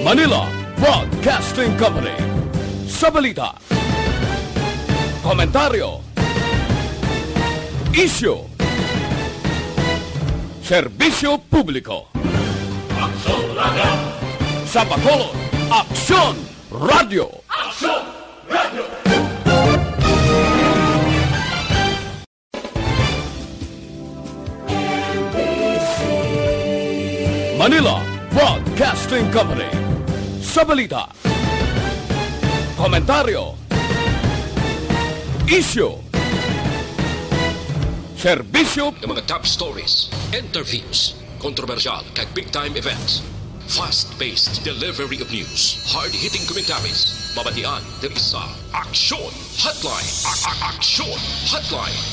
Manila Broadcasting Company. Sa balita, komentaryo, isyu, serbisyo publiko. Aksyon Radio! Sa Bacolod, Aksyon Radio! Aksyon Radio! Manila Broadcasting Company. Sa balita, komentaryo, isyu, serbisyo, ng mga top stories, interviews, kontrobersyal kag big-time events, fast-paced delivery of news, hard-hitting commentaries, babatian ng isa, Aksyon Hotline! Aksyon Hotline!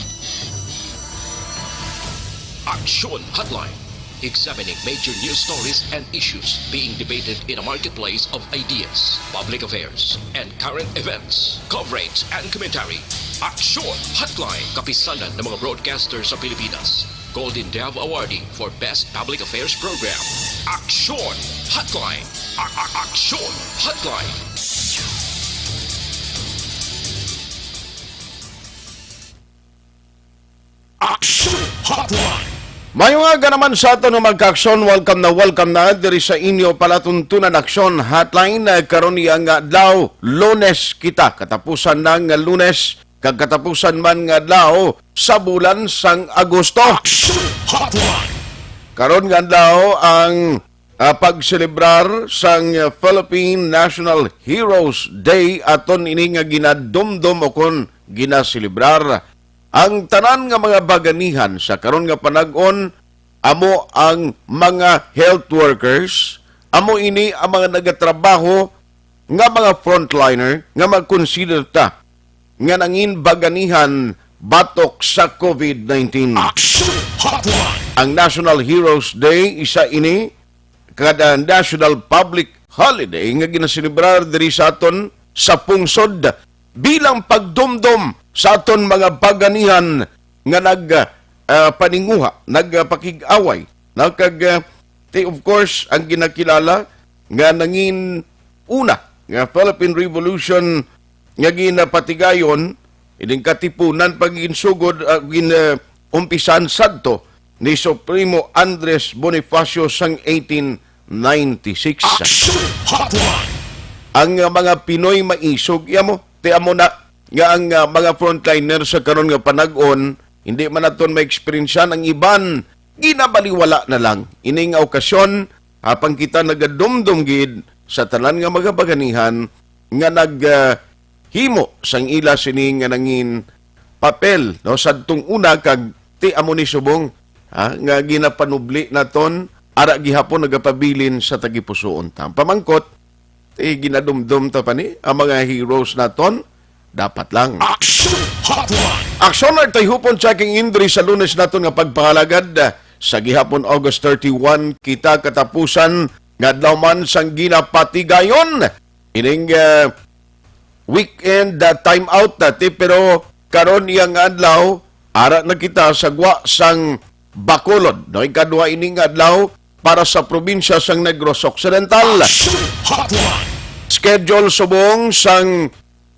Aksyon Hotline! Examining major news stories and issues being debated in a marketplace of ideas, public affairs, and current events. Coverage and commentary. Aksyon Hotline. Kapisanan ng mga broadcasters sa Pilipinas. Golden Dove Awarding for Best Public Affairs Program. Aksyon Hotline. Aksyon Hotline. Aksyon Hotline. Mayong aga naman sa ato ng magka-aksyon, welcome na diri sa inyo palatuntunan aksyon hotline karon nga adlaw Lunes kita katapusan ng Lunes kag katapusan man nga adlaw sa bulan sang Agosto. Aksyon Hotline. Karon nga adlaw ang pagselebrar sang Philippine National Heroes Day aton ini nga ginadumdum o kon ginaselebrar. Ang tanan nga mga baganihan sa karon nga panag-on amo ang mga health workers, amo ini ang mga nagatrabaho nga mga frontliner nga mag-consider ta nga nangin baganihan batok sa COVID-19. Aksyon Hotline. Ang National Heroes Day isa ini kada national public holiday nga ginaselebrar diri sa aton sa pungsod bilang pagdumdum sa aton mga baganihan nga paninguha, nagpakig-away. Of course, ang ginakilala nga nangin una nga Philippine Revolution nga ginapatigayon, ining katipunan pag-insugod umpisan sadto ni Supremo Andres Bonifacio sang 1896. Aksyon Hotline. Ang mga Pinoy maisog, amo na nga ang mga frontliner sa karon nga panag-on, hindi man naton ma-experiencean ang iban, ginabaliwala na lang. Ining nga okasyon, hapang kita nagadumdum gid sa tanan nga mga baganihan, nga naghimo sang ila sining nga nangin papel, no, sadtong una kag ti amo ni subong, nga ginapanubli naton, ara gihapon nagapabilin sa tagipusoon tam. Pamangkot, ginadumdum ta pa ni, ang mga heroes naton, dapat lang. Aksyon Hotline. Aksyon na hupon checking in diri sa Lunes naton nga pagpahalagad sa gihapon August 31 kita katapusan nga adlaw man sang ginapatigayon ining weekend time out dati pero karon iyang adlaw ara na kita sa gwa sang Bacolod no ikadua ining adlaw para sa probinsya sang Negros Occidental. Aksyon Hotline. Schedule subong sang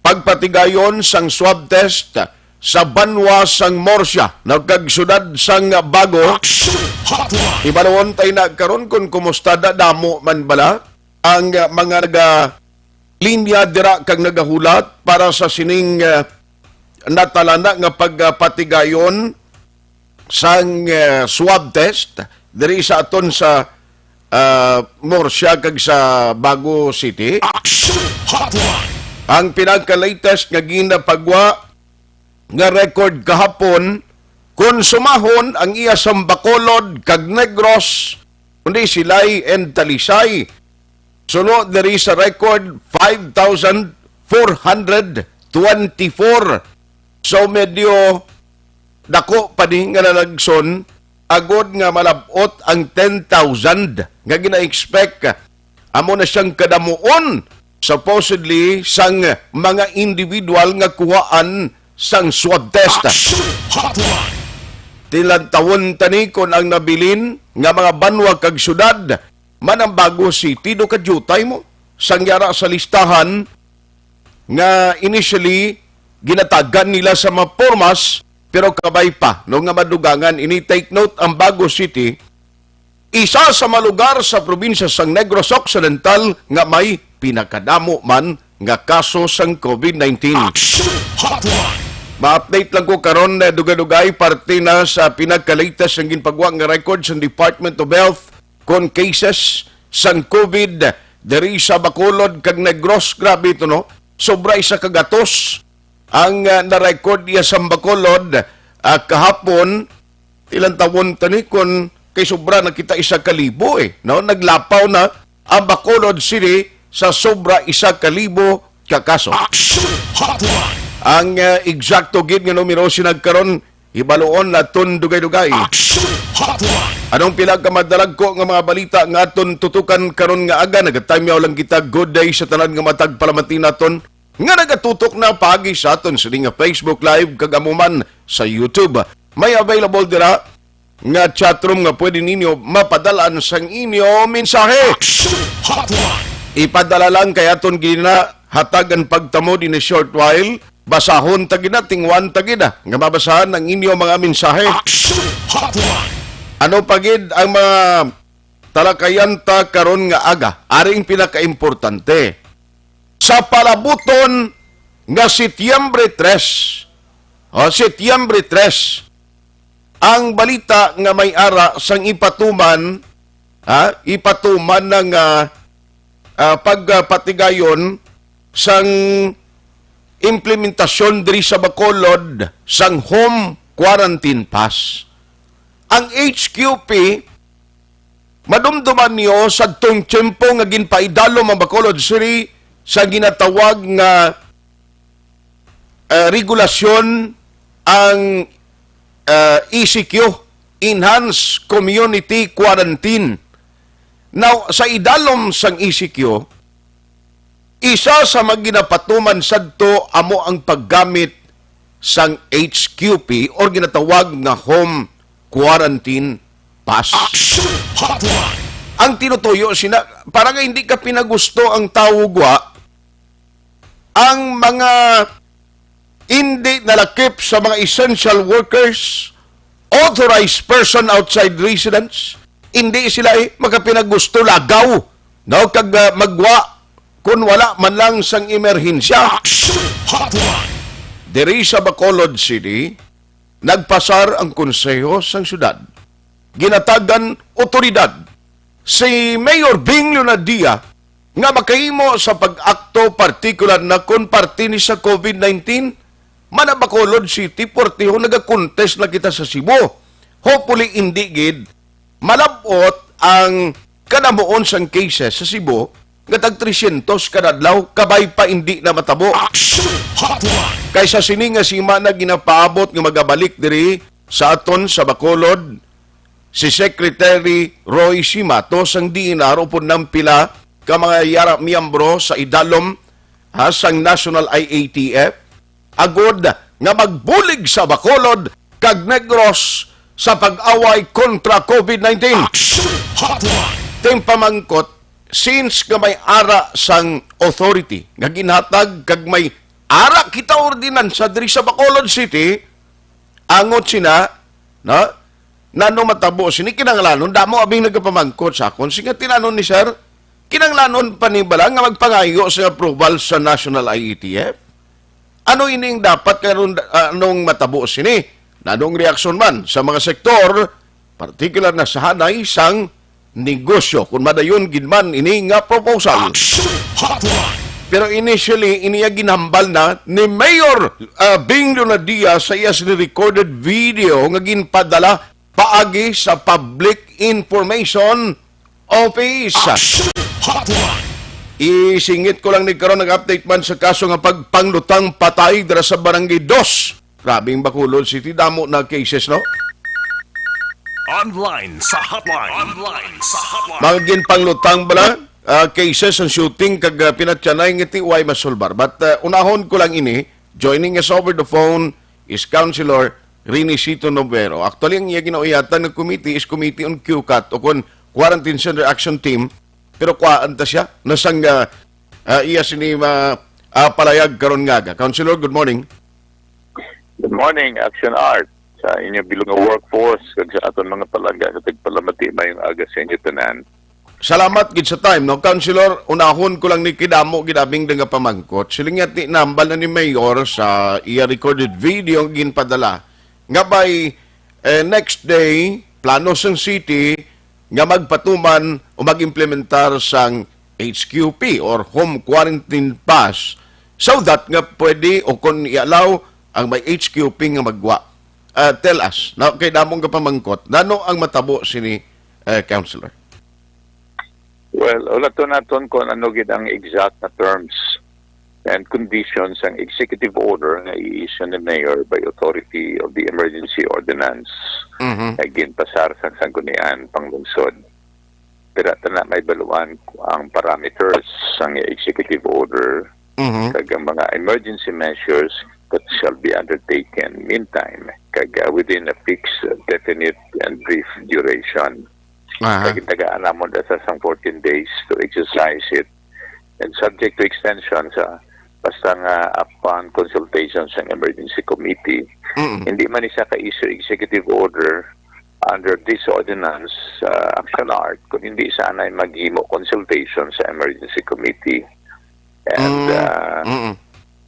pagpatigayon sang swab test sa Banwa sang Morsya nagkagsyudad sang Bago. Aksyon Hotline. Ibalawon tayo na karon kung kumusta damo man bala ang mga linya dira kag nagahulat para sa sining natalana nga pagpatigayon sang swab test diri sa aton sa Morsya kag sa Bago City. Aksyon Hotline. Ang pinagka-latest nga ginapagwa nga record kahapon kung sumahon ang iya sa Bacolod kag Negros kundi Silay and Talisay. Sunod diri sa record 5,424. So medyo dako pa ni nga nalagson agod nga malabot ang 10,000 nga gina-expect amo na siyang kadamuon supposedly sang mga individual nga kuhaan sang swab test. Aksyon Hotline. Tilang tawon tani kon ang nabilin nga mga banwa kag syudad man ang Bago City do kadyutay mo sangyara sa listahan nga initially ginatagan nila sa mga pormas pero kabay pa no nga madugangan. Ini take note ang Bago City isa sa malugar sa probinsya sang Negros Occidental nga may pinakadamo man nga kaso sang COVID-19. Hotline. Ma-update lang ko karon na dugay-dugay parte na sa pinagka-latest ang ginpagwa nga record sa Department of Health kon cases sang COVID diri sa Bacolod kag Negros. Grabe ito no. Sobra isa kagatos ang na-record niya sa Bacolod kahapon. Ilang tawon tani kon kay sobra nakita 1,000 no. Naglapaw na ang Bacolod City sa sobra 1,000 ka kaso. Hotline. Ang eksakto gid nga numero sinagkaron ibaloon naton dugay-dugay. Hotline. Anong pila ka madalag ko nga mga balita nga aton tutukan karon nga aga nagatime lang kita good day sa tanan nga matag palamatin naton nga nagatutok na pagi sa aton sa nga Facebook Live kag amuman sa YouTube. May available dira nga chatroom nga pwede ninyo mapadalan sang inyo mensahe. Hotline. Ipadala lang kay aton gina hatagan pagtamo din a short while. Basahon tagina, tingwan tagina. Nga mabasahan ang inyo mga mensahe. Hotline. Ano pagid ang mga talakayanta karon nga aga? Aring pinakaimportante. Sa palabuton nga Setyembre 3. Setyembre 3. Ang balita nga may ara sang ipatuman, ng pagpatigayon sang implementasyon diri sa Bacolod sang home quarantine pass. Ang HQP madumduman niyo sa tong tiyempo nga ginpaidalo ang Bacolod City sa ginatawag nga regulasyon ang ECQ, Enhanced Community Quarantine. Now, sa idalom sang ECQ, isa sa maginapatuman sadto amo ang paggamit sang HQP or ginatawag nga home quarantine pass. Hotline. Ang tinutuyo sina para nga hindi ka pinagusto ang tawagwa ang mga hindi nalakip sa mga essential workers, authorized person outside residence, hindi sila makapinagusto lagaw no kag magwa kung wala man lang sang emerhensya. Hotline. Diri sa Bacolod City, nagpasar ang konseho sang syudad. Ginatagan otoridad si Mayor Bing Leonadia nga makahimo sa pag-akto partikular na kung parte ni sa COVID-19 mana Bacolod City portiho nagakontest na kita sa Cebu. Hopefully hindi gid malabot ang kanamuon sang cases sa Cebu nga tag 300 kadadlaw kabay pa hindi na matabo. Hotline. Kaysa sini nga sima na ginapaabot nga magabalik diri sa aton sa Bacolod si Secretary Roy Simato sang diinar upod ng pila ka mga miyembro sa idalom sang National IATF agod nga magbulig sa Bacolod kag Negros sa pag-away kontra COVID-19. Hotline. Ting pamangkot since nga may ara sang authority nga ginhatag kag may ara kita ordinansa diri sa Bacolod City angot sina no nano matabo sini kinanglanon damo abing nagapamangkot sa akon singa tinanon ni sir kinanglanon panibala nga magpangayo sa approval sa National IATF. Ano ining dapat karon anong matabo sini nanong reaksyon man sa mga sektor particular na sa hanay sang negosyo kung madayon ginman ini nga proposal. Hotline. Pero initially iniya ginhambal na ni Mayor Bing Leonadia sa iya recorded video nga ginpadala paagi sa Public Information Office. Hotline. Isingit ko lang ni karon nag-update man sa kaso nga pagpanglutang patay dira sa Barangay 2. Grabing Bacolod City damo na cases no. Online sa hotline. Online sa hotline. Mga ginpanglutang bala cases ang shooting kag pinatyanay ngiti way masulbar. But unahon ko lang ini, joining us over the phone is Councilor Rini Cito Novero. Actually, ang iya ginauyatan ng committee is Committee on QCAT o kung Quarantine Center Action Team, pero kuhaan ta siya. Nasang iya sini palayag karon nga. Councilor, good morning. Good morning, Action Art. Sa inyo bilong nga workforce, kag sa aton mga palaga sa tagpalamati mayong aga sa inyo tanan. Salamat gid sa time, no? Councilor, unahon ko lang ni Kidamo, ginabing nga pamangkot. Silingat ni nambal na ni Mayor sa iya recorded video ang ginpadala. Nga by next day, plano sang city, nga magpatuman o mag-implementar sang HQP or Home Quarantine Pass so that nga pwede o kung i-allow ang may HQP nga magwa. Tell us, na, kay damong ka pamangkot, nano ang matabo sini Councilor? Well, wala to naton kung ano gid ang exact na terms and conditions ang executive order nga i-issue ni Mayor by authority of the emergency ordinance. Again, pasar sa sanggunian panglungsod. Pero na may baluan ang parameters ang executive order kag ang mga emergency measures that shall be undertaken meantime kag within a fixed, definite, and brief duration. Kag tagaan namon sa 14 days to exercise it and subject to extension sa basta nga upon consultation sa emergency committee. Hindi man isa ka-issue executive order under this ordinance Action Art kung hindi sana ay maghimo consultation sa emergency committee. And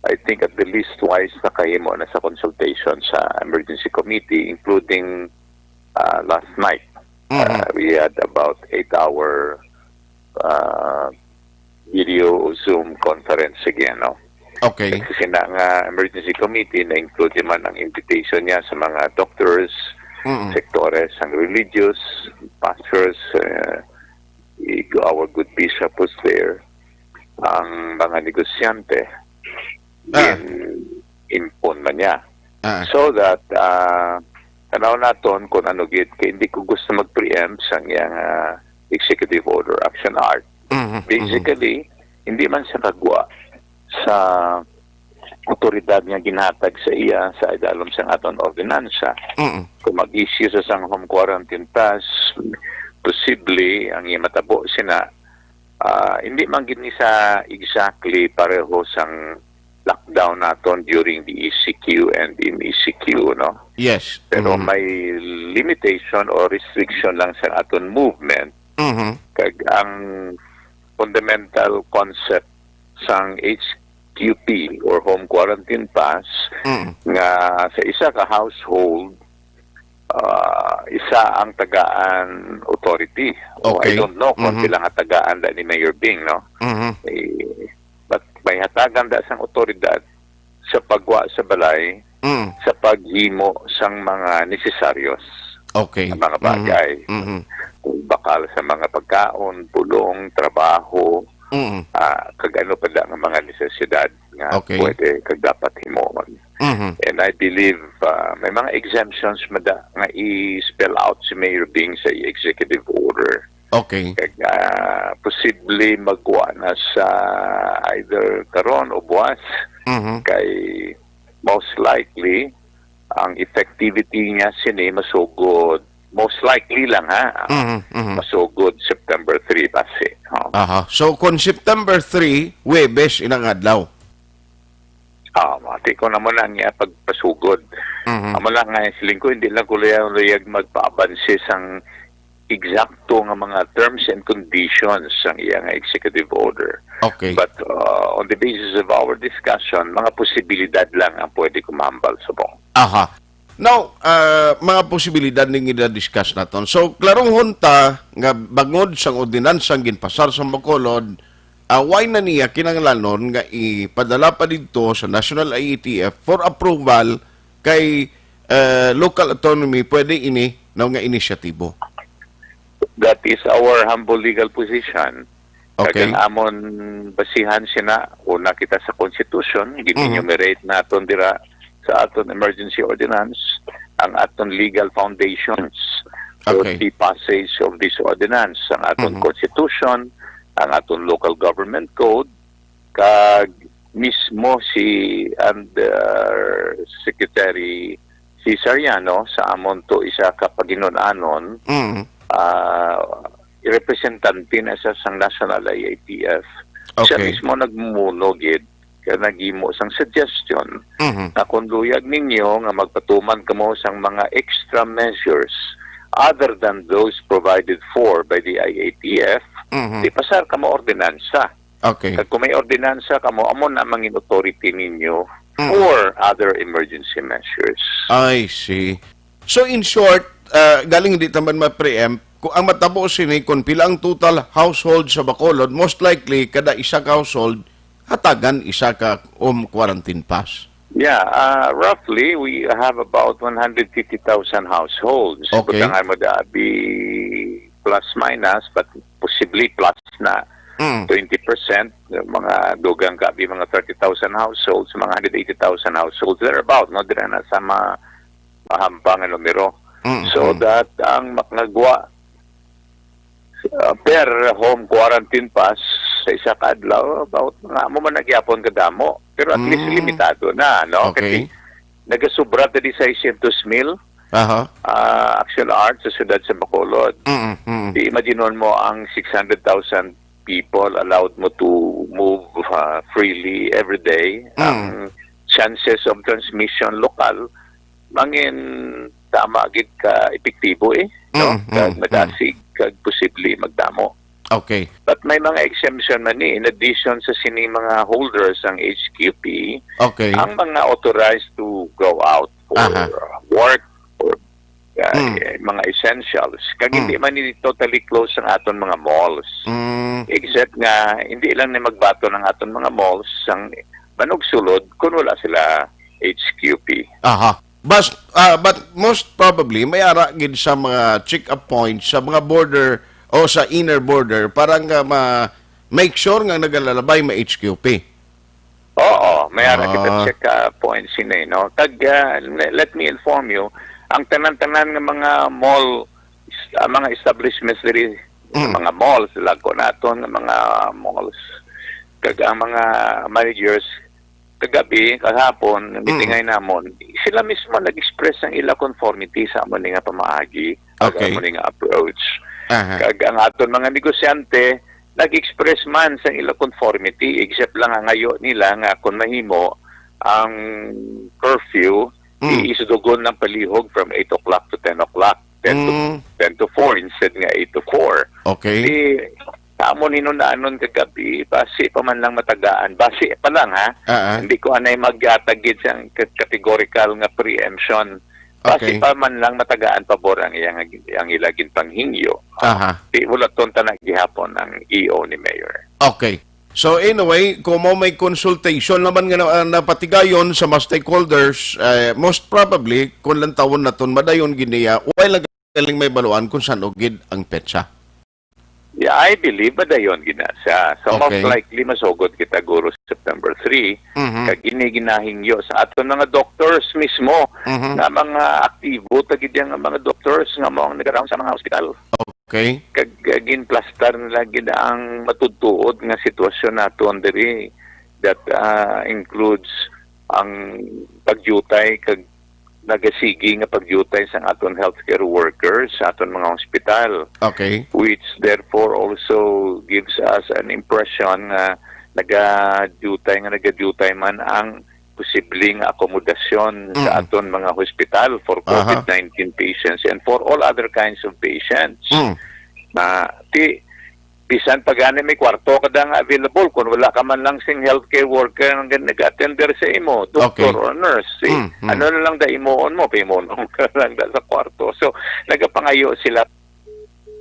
I think at the least twice nakahimo na sa consultation sa emergency committee, including last night. We had about 8-hour video Zoom conference again. No? Okay. Kasi na nga emergency committee na-include man ang invitation niya sa mga doctors, sectores, ang religious, pastors, our good bishop was there, ang mga negosyante, impon man niya. So that, tanaw naton kung ano gid, kaya hindi ko gusto mag-preempt sa iyang executive order, Action Art. Basically, hindi man siya kagwa sa otoridad nga ginhatag sa iya sa idalom sa aton ordinansa. Kung mag-issue sa sang home quarantine pass, possibly ang iya matabo sina hindi man gid ni sa exactly pareho sang lockdown naton during the ECQ and in ECQ, no? Yes. Pero may limitation or restriction lang sa aton movement. Kag ang fundamental concept sang HQP or home quarantine pass nga sa isa ka household isa ang tagaan authority. Okay. I don't know kung sila nga tagaan da ni Mayor Bing, no? But may hatagan da sang otoridad sa pagwa sa balay sa paghimo sang mga nesesaryos. Okay. Mga bagay. Bakal sa mga pagkaon, pulong, trabaho, kagano pa da ng mga nesesidad nga pwede kag dapat himon. And I believe may mga exemptions mada nga i-spell out si Mayor Bing sa executive order. Okay. Kag posible magwa na sa either karon o buwas. Kay most likely ang effectivity niya sini masugod. Most likely lang masugod September 3 base. So kung September 3, Webes inang adlaw. Mati ko naman lang niya pagpasugod. Amo lang nga siling ko hindi lang ko layag magpaabanse sang eksakto nga mga terms and conditions sang iyang executive order. Okay. But on the basis of our discussion, mga posibilidad lang ang pwede kumambal sa bong. Now, mga posibilidad ning ida-discuss naton. So, klarong hunta nga bangod sang ordinansang ginpasar sa Bacolod, why na niya kinanglanon nga ipadala pa dito sa National IETF for approval kay local autonomy pwede ini nga inisyatibo. That is our humble legal position. Okay. Kagang amon basihan sina una kita sa Constitution, gini-enumerate naton dira sa aton emergency ordinance ang aton legal foundations for the passage of this ordinance, ang aton Constitution, ang aton local government code, kag mismo si Secretary Cesariano sa amon to isa ka paginon-anon representante na sa sang National IATF. Siya Okay. mismo nagmumuno gid kaya nagimo sang suggestion Mhm. na kung luyag ninyo nga magpatuman kamo sang mga extra measures other than those provided for by the IATF, Mhm. di pasar kamo ordinansa. Okay. Kag kung may ordinansa kamo, amo na mangin authority ninyo for other emergency measures. I see. So in short, galing hindi taman ma-preempt, kung ang matabo sini kung pila ang total household sa Bacolod, most likely kada isa ka household hatagan isa ka quarantine pass. Yeah, roughly we have about 150,000 households. Okay. Butangan mo da be plus minus, but possibly plus na 20%. Mga dugang kabi mga 30,000 households, mga 180,000 households. They're about, no? Dira na sa mahambang na numero. So that ang maknagwa per home quarantine pass sa isa ka adlaw, about mga mo man nagyapon kadamo. Pero at least limitado na, no? Okay. Kasi nagasubra tadi sa 600,000 Aha. actual art sa siyudad sa Bacolod. Imagine mo ang 600,000 people allowed mo to move freely every day. Ang chances of transmission local mangin tama gid ka epektibo no? Kag madasig kag posible magdamo. Okay. But may mga exemption man in addition sa sining mga holders ng HQP, Okay. ang mga authorized to go out for Aha. work or mga essentials. Kag hindi man ni totally close ang aton mga malls. Except nga hindi lang ni magbato ng aton mga malls ang banog sulod kung wala sila HQP. Aha. But most probably may ara gid sa mga check-up points sa mga border o sa inner border para nga make sure nga nagalalabay may HQP. Oo, may ara kita check points in no. Tag let me inform you, ang tanan-tanan ng mga mall mga establishments diri mga malls lagko naton ng mga malls kag ang mga managers kagabi kahapon mitingay namon sila mismo nag-express ang ila conformity sa amon nga pamaagi Okay. amon nga approach. Aha. Kag ang aton mga negosyante nag-express man sa ila conformity except lang ang ngayo nila nga kung mahimo ang curfew iisudugon ng palihog from 8 o'clock to 10 o'clock 10 to 4 instead nga 8 to 4. Okay. Di amon hinunaanon kagabi base pa man lang matagaan base pa lang hindi ko anay magtagid sa categorical nga preemption. Okay. Base pa man lang matagaan pabor ang ilagin panghingyo. Aha. Di wala ton tanag gihapon ang EO ni Mayor. Okay. So anyway, kung mo may consultation naman nga napatigayon sa mga stakeholders, most probably, kung lang tawon na ton madayon giniya, while galing may baluan kung saan ugid ang petsa. Yeah, I believe dayon ginasa. So Okay. most likely masugod kita guro September 3 kag ginahingyo sa aton mga doctors mismo nga mga aktibo tagid yang mga doctors nga mao ang nagaraon sa mga ospital. Okay. Kag ginplastar nila gid ang matudtuod nga sitwasyon naton diri that includes ang pagyutay kag nagasigi nga pagyutay sa aton healthcare workers sa aton mga ospital, Okay. which therefore also gives us an impression nga nagadutay man ang posibleng akomodasyon sa aton mga hospital for COVID-19 patients and for all other kinds of patients. Na bisan pagani may kwarto kada nga available kung wala ka man lang sing healthcare worker nga nag-attender sa imo, doctor Okay. or nurse. Ano na lang da imoon mo, pimonong ka lang da sa kwarto. So nagapangayo sila.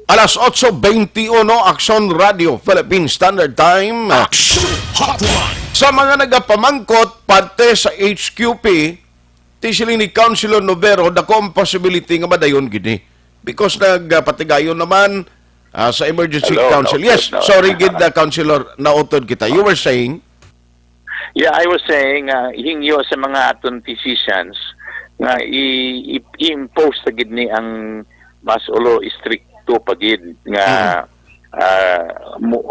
Alas 8:21, Action Radio, Philippine Standard Time. Action Hotline. Sa mga nagapamangkot parte sa HQP, tisiling ni Councilor Novero dako ang possibility nga madayon gini. Because nagpatigayon naman sa Emergency Hello, Council. Yes, no. sorry gid Councilor, nautod kita. You were saying? Yeah, I was saying, hingyo sa mga aton physicians nga i-impose na gid ni ang mas ulo stricto pagid nga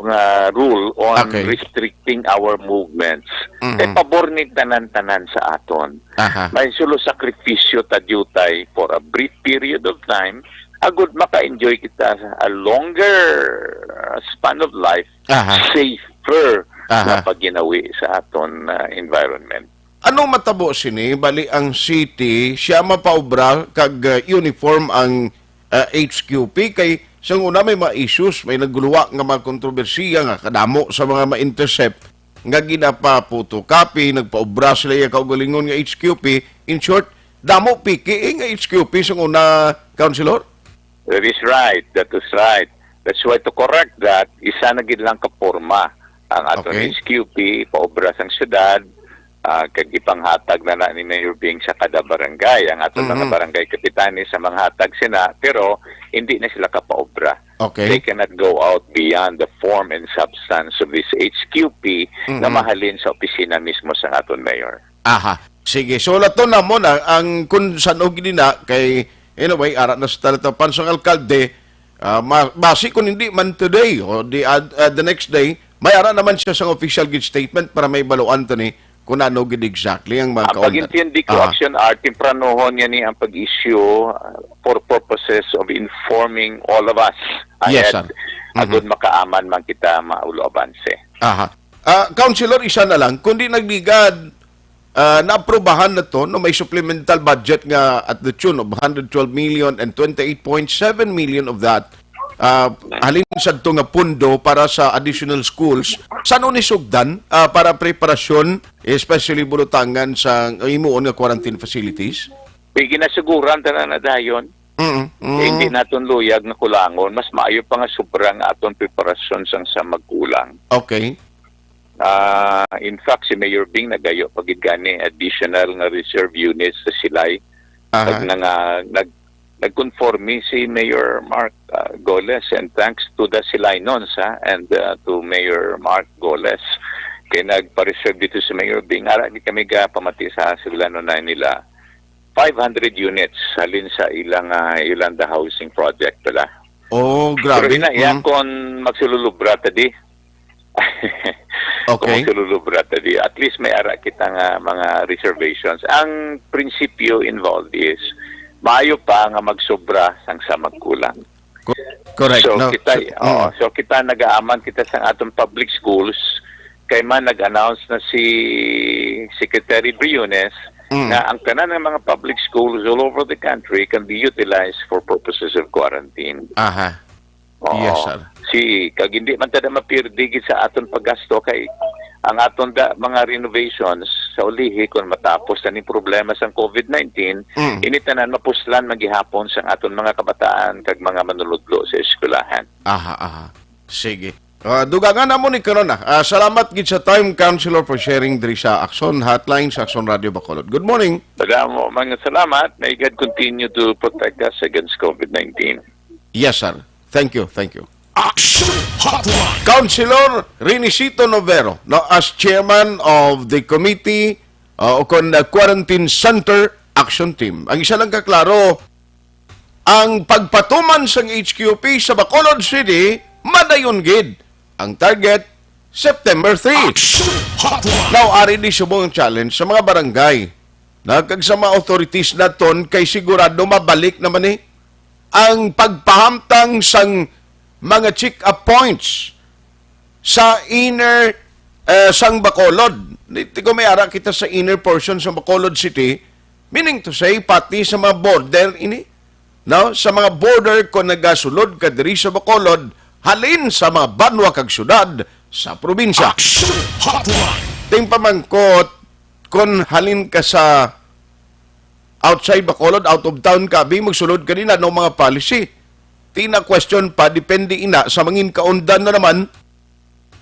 nga rule on Okay. restricting our movements. Kay pabor ni tanan-tanan sa aton. Aha. May sulo sakripisyo tadyutay for a brief period of time agud maka-enjoy kita a longer span of life, Aha. safer Aha. na pagginawi sa aton environment. Ano matabo sini? Bali ang city, siya mapaubra kag uniform ang HQP kay siyang una may mga issues, may naguluwa nga mga kontrobersiya nga kadamo sa mga ma-intercept nga ginapa-photocopy, nagpaubra sila yung kaugalingon nga HQP. In short, damo piki nga HQP siyang una, Councilor? That is right. That is right. That's why to correct that, isa na gid lang kaporma ang aton Okay. HQP, paobra sang syudad, kag ipanghatag na ni Mayor Bing sa kada barangay. Ang aton mga barangay kapitani sa mga hatag sina, pero hindi na sila kapaobra. Okay. They cannot go out beyond the form and substance of this HQP na mahalin sa opisina mismo sa aton Mayor. Aha. Sige, so lato na mo na ang kung saan og na kay anyway ara na sa talatapan sa alkalde basi kung hindi man today o the next day may ara naman siya sa official gid statement para may baluan to ni kung ano gid exactly ang mga Ang pag-intindi ko, Action Art, timpranohon yan ang pag-issue for purposes of informing all of us. Yes, sir. Agud makaaman man kita maulo abanse. Aha. Councilor, isa na lang, kundi nagligad, naaprobahan na to, no, may supplemental budget nga at the tune of 112 million and 28.7 million of that, halin sa ito nga pundo para sa additional schools. Saan ni sugdan para preparasyon, especially bulutangan sa imuon nga quarantine facilities? May ginasiguran tanan na dayon. Hindi naton luyag na kulangon. Mas maayo pa nga sobrang aton preparasyon sang sa magkulang. Okay. In fact, si Mayor Bing nagayo pagid gani additional nga reserve units sa silay. Aha. Nagconforme si Mayor Mark Goles, and thanks to the Silaynons and to Mayor Mark Goles. Kaya nagpa-reserve dito si Mayor Bing. Ara, di kami pamati sa Silano na nila 500 units halin sa ilang Yolanda Housing Project pala. Oh, grabe. Pero inaiyak kung magsululubra tadi. Okay. Kung magsululubra tadi. At least may ara kita nga mga reservations. Ang prinsipyo involved is maayo pa nga magsobra sang sa magkulang. Correct. So no? kita so kita nagaaman kita sa atong public schools kay man nag-announce na si Secretary Briones na ang tanan ng mga public schools all over the country can be utilized for purposes of quarantine. Aha. Oo. Yes, sir. Kag hindi man tada mapirdigit sa aton paggasto kay ang aton mga renovations sa ulihi kung matapos na ni problema sa COVID-19, initanan mapuslan magihapon sa aton mga kabataan kag mga manuludlo sa eskwelahan. Aha. Sige. Dugangan na mo ni karon na. Salamat gid sa time, Councilor, for sharing diri sa Action Hotline sa Action Radio Bacolod. Good morning. Madamo, mga salamat. May God continue to protect us against COVID-19. Yes, sir. Thank you. Action Hotline. Councilor Renisito Novero, no, as chairman of the committee o kon Quarantine Center Action Team. Ang isa lang kaklaro, ang pagpatuman sang HQP sa Bacolod City, madayon gid. Ang target, September 3. Action Hotline. Now, ari di subong challenge sa mga barangay. Nagkag sa mga authorities na ton, kay sigurado mabalik naman ang pagpahamtang sang mga check-up points sa inner sang Bacolod. Dito ko may ara kita sa inner portion sa Bacolod City, meaning to say, pati sa mga border ini, no? Sa mga border ko nagasulod ka diri sa Bacolod, halin sa mga banwa kag syudad sa probinsya. Action Hotline. Ting pamangkot, kung halin ka sa outside Bacolod, out of town ka, magsulod ka din ng mga policy. Tina question pa, depende ina sa mangin kaundan na naman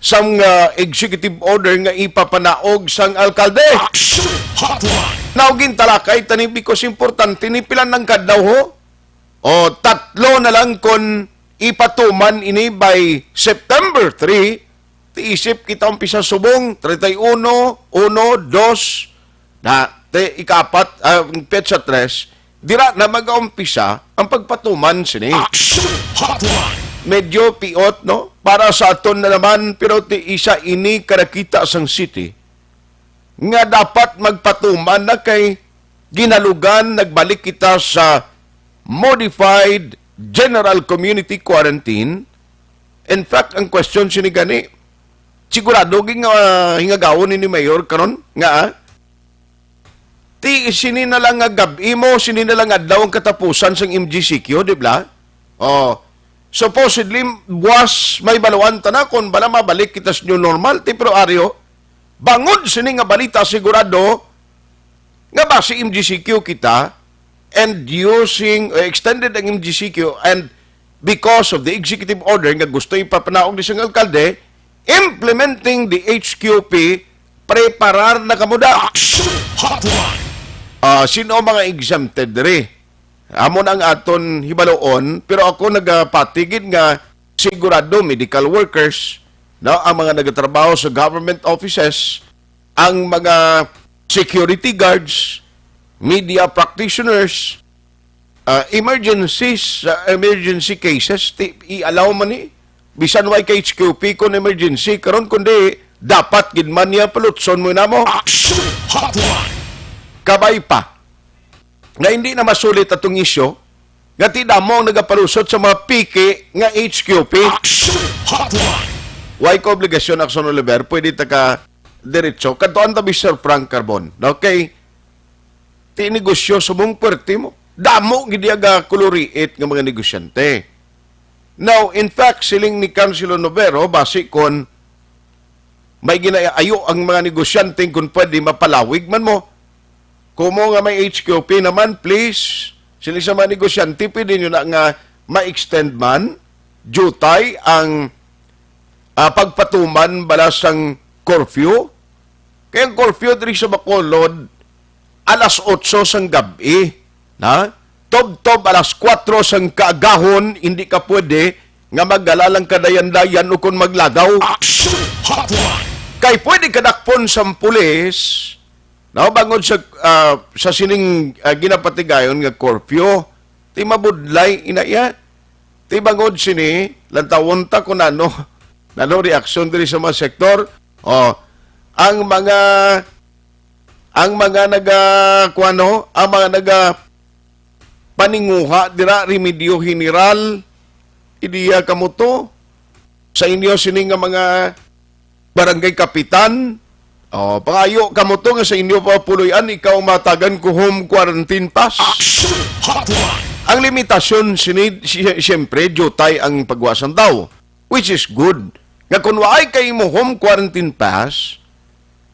sang executive order nga ipapanaog sang alkalde. Action Hotline. Naugin talakay, tani because importante, ni pilan ng kadlaw ho? O tatlo na lang kung ipatuman ini by September 3, tiisip kita umpisa subong, 31, 1, 2, na ikapat, petsa 3, dira na mag-aumpisa ang pagpatuman sini. Action Hotline. Medyo piot, no? Para sa aton na naman, pero ti isa ini karakita sang city nga dapat magpatuman na kay ginalugan, nagbalik kita sa modified general community quarantine. In fact, ang question sini gani, sigurado hingagawon ni Mayor karon nga sini na lang nga gabi mo, sini na lang adlaw ang katapusan sang MGCQ, di ba? Oh, supposedly buwas may baluan ta na kon bala mabalik kita sa new normal, pero aryo bangod sini nga balita sigurado nga ba si MGCQ kita and using extended ang MGCQ and because of the executive order nga gusto ipapanaog ni sang alkalde, implementing the HQP, preparar na kamuda. Action Hotline. Sino mga exempted diri? Amon ang aton hibaloon, pero ako nagapatigid nga sigurado medical workers, no, ang mga nagatrabaho sa government offices, ang mga security guards, media practitioners, emergency cases, i-allow man ni bisan way kay HQP kung emergency karon kundi dapat gid man niya palutson mo na mo. Action Hotline. Kabay pa nga hindi na masulit atong isyo nga tida mo ang nagapalusot sa mga piki nga HQP. Action Hotline. Way ko obligasyon Action Oliver, pwede ta ka diretso kadtuan ta Mr. Frank Carbon. Okay, tinegosyo sa mong pwerte mo. Damo gid aga kuluriit nga mga negosyante. Now, in fact, siling ni Councilor Novero, base kon may ginaayo ang mga negosyante kung pwede mapalawig man mo. Kung mo nga may HQP naman, please, siling sa mga negosyante, pwede nyo na nga ma-extend man, jutay ang pagpatuman balasang curfew. Kaya ang curfew diri sa Bacolod, alas 8 sang gabi. Na? Tob-tob alas 4 sang kaagahon, hindi ka pwede nga mag-alalang kadayan-dayan o kung maglagaw. Action Hotline. Kay pwede kadakpon sa pulis, na bangod sa sining ginapatigayon nga curfew, ti mabudlay inaya. Ti bangod sini, lantawon ta kung ano reaksyon diri sa mga sektor. Ang mga paninguha dira remedyo general idiya kamuto sa inyo sini nga mga barangay kapitan pangayo kamuto nga sa inyo papuloyan ikaw matagan ko home quarantine pass. Action Hotline. Ang limitasyon sini siyempre jutay ang pagwasan daw, which is good nga kung waay kay mo home quarantine pass,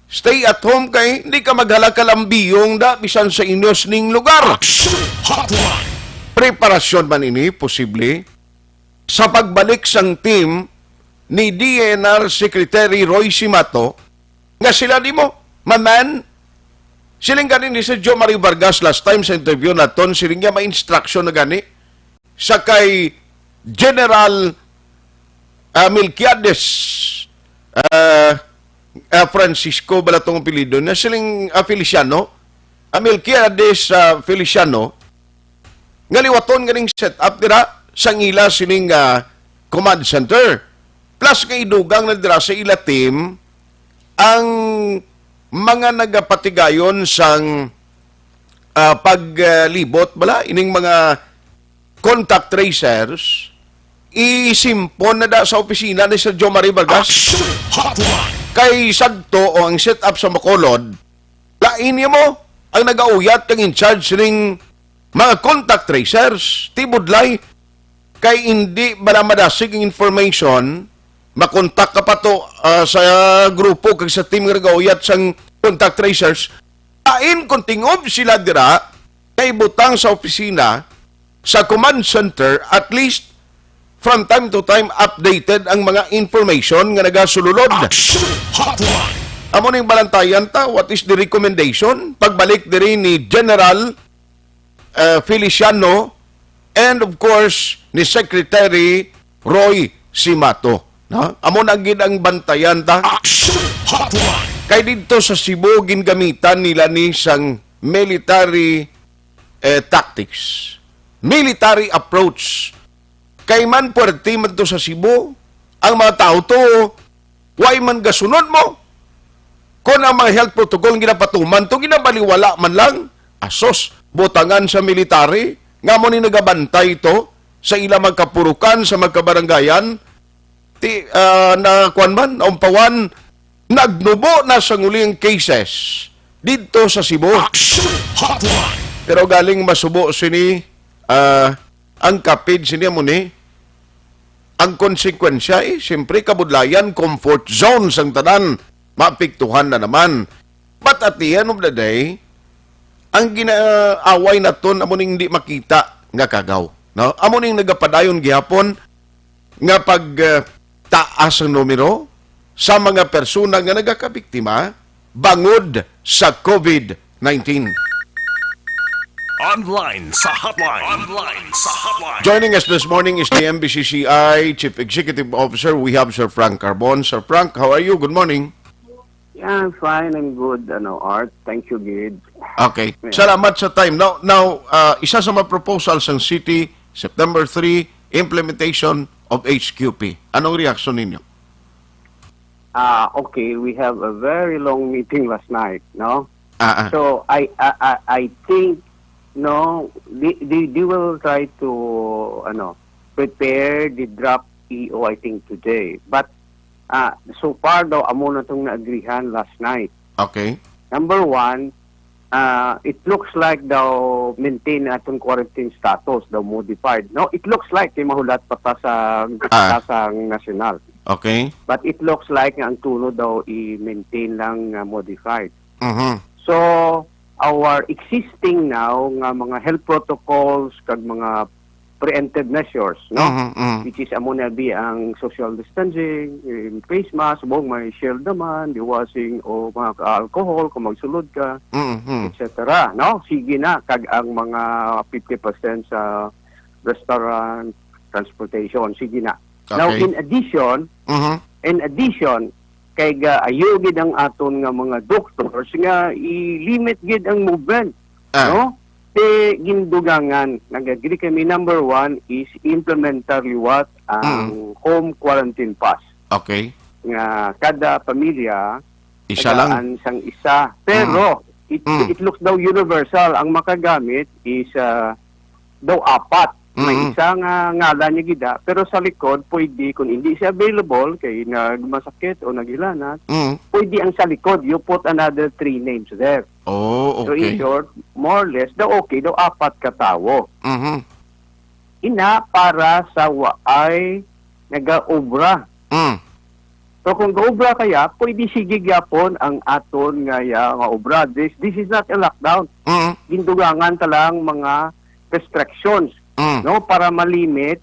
stay at home kay hindi ka maghalakalambiong da bisan sa inyos ning lugar. Action Hotline. Preparasyon man ini posible sa pagbalik sang team ni DNR Secretary Roy Simato nga sila di mo maman siling ganin ni si Jo Mario Vargas last time sa interview naton siling nga ma-instruction na gani sa kay General Melquiades Francisco balatong apelido na siling Feliciano, Melquiades Feliciano, nga liwaton ganing set up dira sa ila siling command center. Plus nga idugang na dira sa ila team ang mga nagapatigayon sang paglibot bala ining mga contact tracers isimpon na da sa opisina ni Sir Jo Mario Vargas. Action Hotline. Kay Sagto o ang set-up sa Bacolod, lain niya mo ang nag-auyat kang in charge ring mga contact tracers, tibudlay, kay hindi bala madasig ang information, makontak ka pa to sa grupo kag sa team nga nag-auyat sang contact tracers, lain kung tingob sila dira, kay butang sa opisina, sa command center, at least from time to time, updated ang mga information nga nagasululod. Action Hotline. Amo ning balantayan ta, what is the recommendation? Pagbalik diri ni General Feliciano and of course ni Secretary Roy Simato. No? Amo na gid ang bantayan ta. Action Hotline. Kay dito sa Cebu gingamitan nila ni sang military tactics. Military approach. Kay man puwerte man to sa Cebu, ang mga tao to, why man gasunod mo? Kung ang mga health protocol ginapatuman to, ginabaliwala man lang, asos, butangan sa military, nga mo ni nagabantay to, sa ilang magkapurukan sa magkabaranggayan na kuan man umpawan nagnubo na sa nguling cases dito sa Cebu. Action Hotline. Pero galing masubo sini ang kapid sini mo ni ang konsekwensya siyempre kabudlayan comfort zone sang tanan maapektuhan na naman. But at the end of the day, ang ginaaway naton amo ning hindi makita nga kagaw, no? Amo ning nagapadayon gihapon nga pag taas ang numero sa mga persona nga nagakabiktima bangod sa COVID-19. Online sa hotline. Online sa hotline. Joining us this morning is the MBCCI Chief Executive Officer. We have Sir Frank Carbon. Sir Frank, how are you? Good morning. Yeah, I'm fine and good, Art. Thank you, Gid. Okay. Salamat sa time. Now, isa sa mga proposals ng city, September 3, implementation of HQP. Anong reaction ninyo? Okay, we have a very long meeting last night, no? Ah. So I think, no, they will try to, prepare the draft EO, I think, today. But so far daw, amo na itong naagrihan last night. Okay. Number one, it looks like daw maintain na itong quarantine status, daw modified. No, it looks like kay mahulat pa sa batasang nasyonal. Okay. But it looks like nga ang tuno daw i-maintain lang modified. Mhm. So, our existing now nga mga health protocols kag mga preemptive measures, no? Which is amo na be ang social distancing, face mask, buong may shield naman, di washing o mga alcohol kung magsulod ka, etc. No? Sige na kag ang mga 50% sa restaurant, transportation, sige na. Okay. Now in addition, kay ayo gid ang aton nga mga doctors nga i-limit gid ang movement, no? Gindugangan nagagri kami. Number one is implementar liwat ang home quarantine pass. Okay. Nga kada pamilya Isa lang. sang isa, pero it looks daw universal. Ang makagamit is daw apat. May isa nga ngalan niya gida, pero sa likod pwede kung hindi siya available kay nagmasakit o nagilanat, pwede ang sa likod you put another 3 names there. Oh, So okay. in short, more or less, daw okay, daw apat katawo. Mhm. Ina para sa waay nag-obra. So kung gaobra kaya, pwede sige gyapon ang aton nga obra. This is not a lockdown. Gindugangan talang mga restrictions, no, para malimit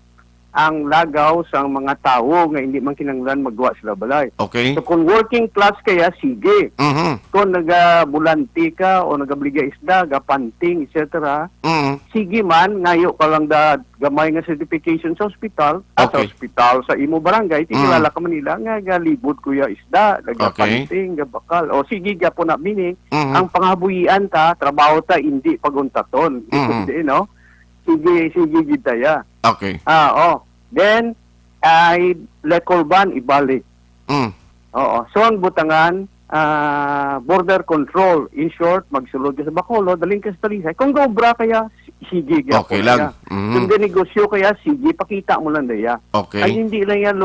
ang lagaw sa mga tao nga hindi man kinahanglan magwa sila balay. Okay. So kung working class kaya, sige. Kung nagabulanti ka o nagabliga isda, gapanting, etc., sige man, ngayo ka lang da gamay nga certification sa ospital, sa Okay. ospital sa imo barangay, tikilala ka Manila nga galibot kuya isda, nagapanting, gabakal. O sige, gapo na bini, ang panghabuyian ta, trabaho ta, hindi paguntaton. Hindi, no? Sige gitaya. Okay. Then, ay Lecorban ibalik. Oo. So, ang butangan, border control. In short, magsulod ka sa Bacolod, daling ka sa Talisay. Kung gaobra kaya, sige. Okay lang. Kung negosyo kaya, sige, pakita mo lang daya. Okay. Ay, hindi lang yan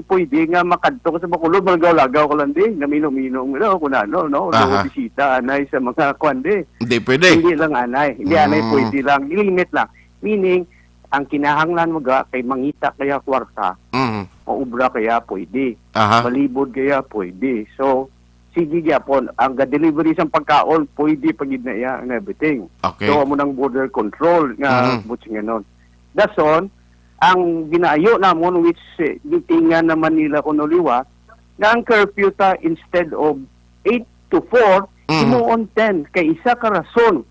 pwede nga makadto ka sa Bacolod, malagaw-lagaw ka lang din, namino-mino, kung ano, no? Bisita, anay sa mga kwande. Hindi pwede. Hindi lang anay. Hindi anay, pwede lang. Limit lang. Meaning, ang kinahanglan mo kay mangita kaya kwarta, maubra kaya pwede, malibod kaya pwede. So, sige gyapon, ang delivery sa pagkaon, pwede pagid na iya and everything. Okay. So, amo ng border control nga butching ganon. Dason, ang ginaayo namon which gitingan naman nila kuno liwa, nga ang curfew ta instead of 8 to 4, himuon 10 kay isa ka rason.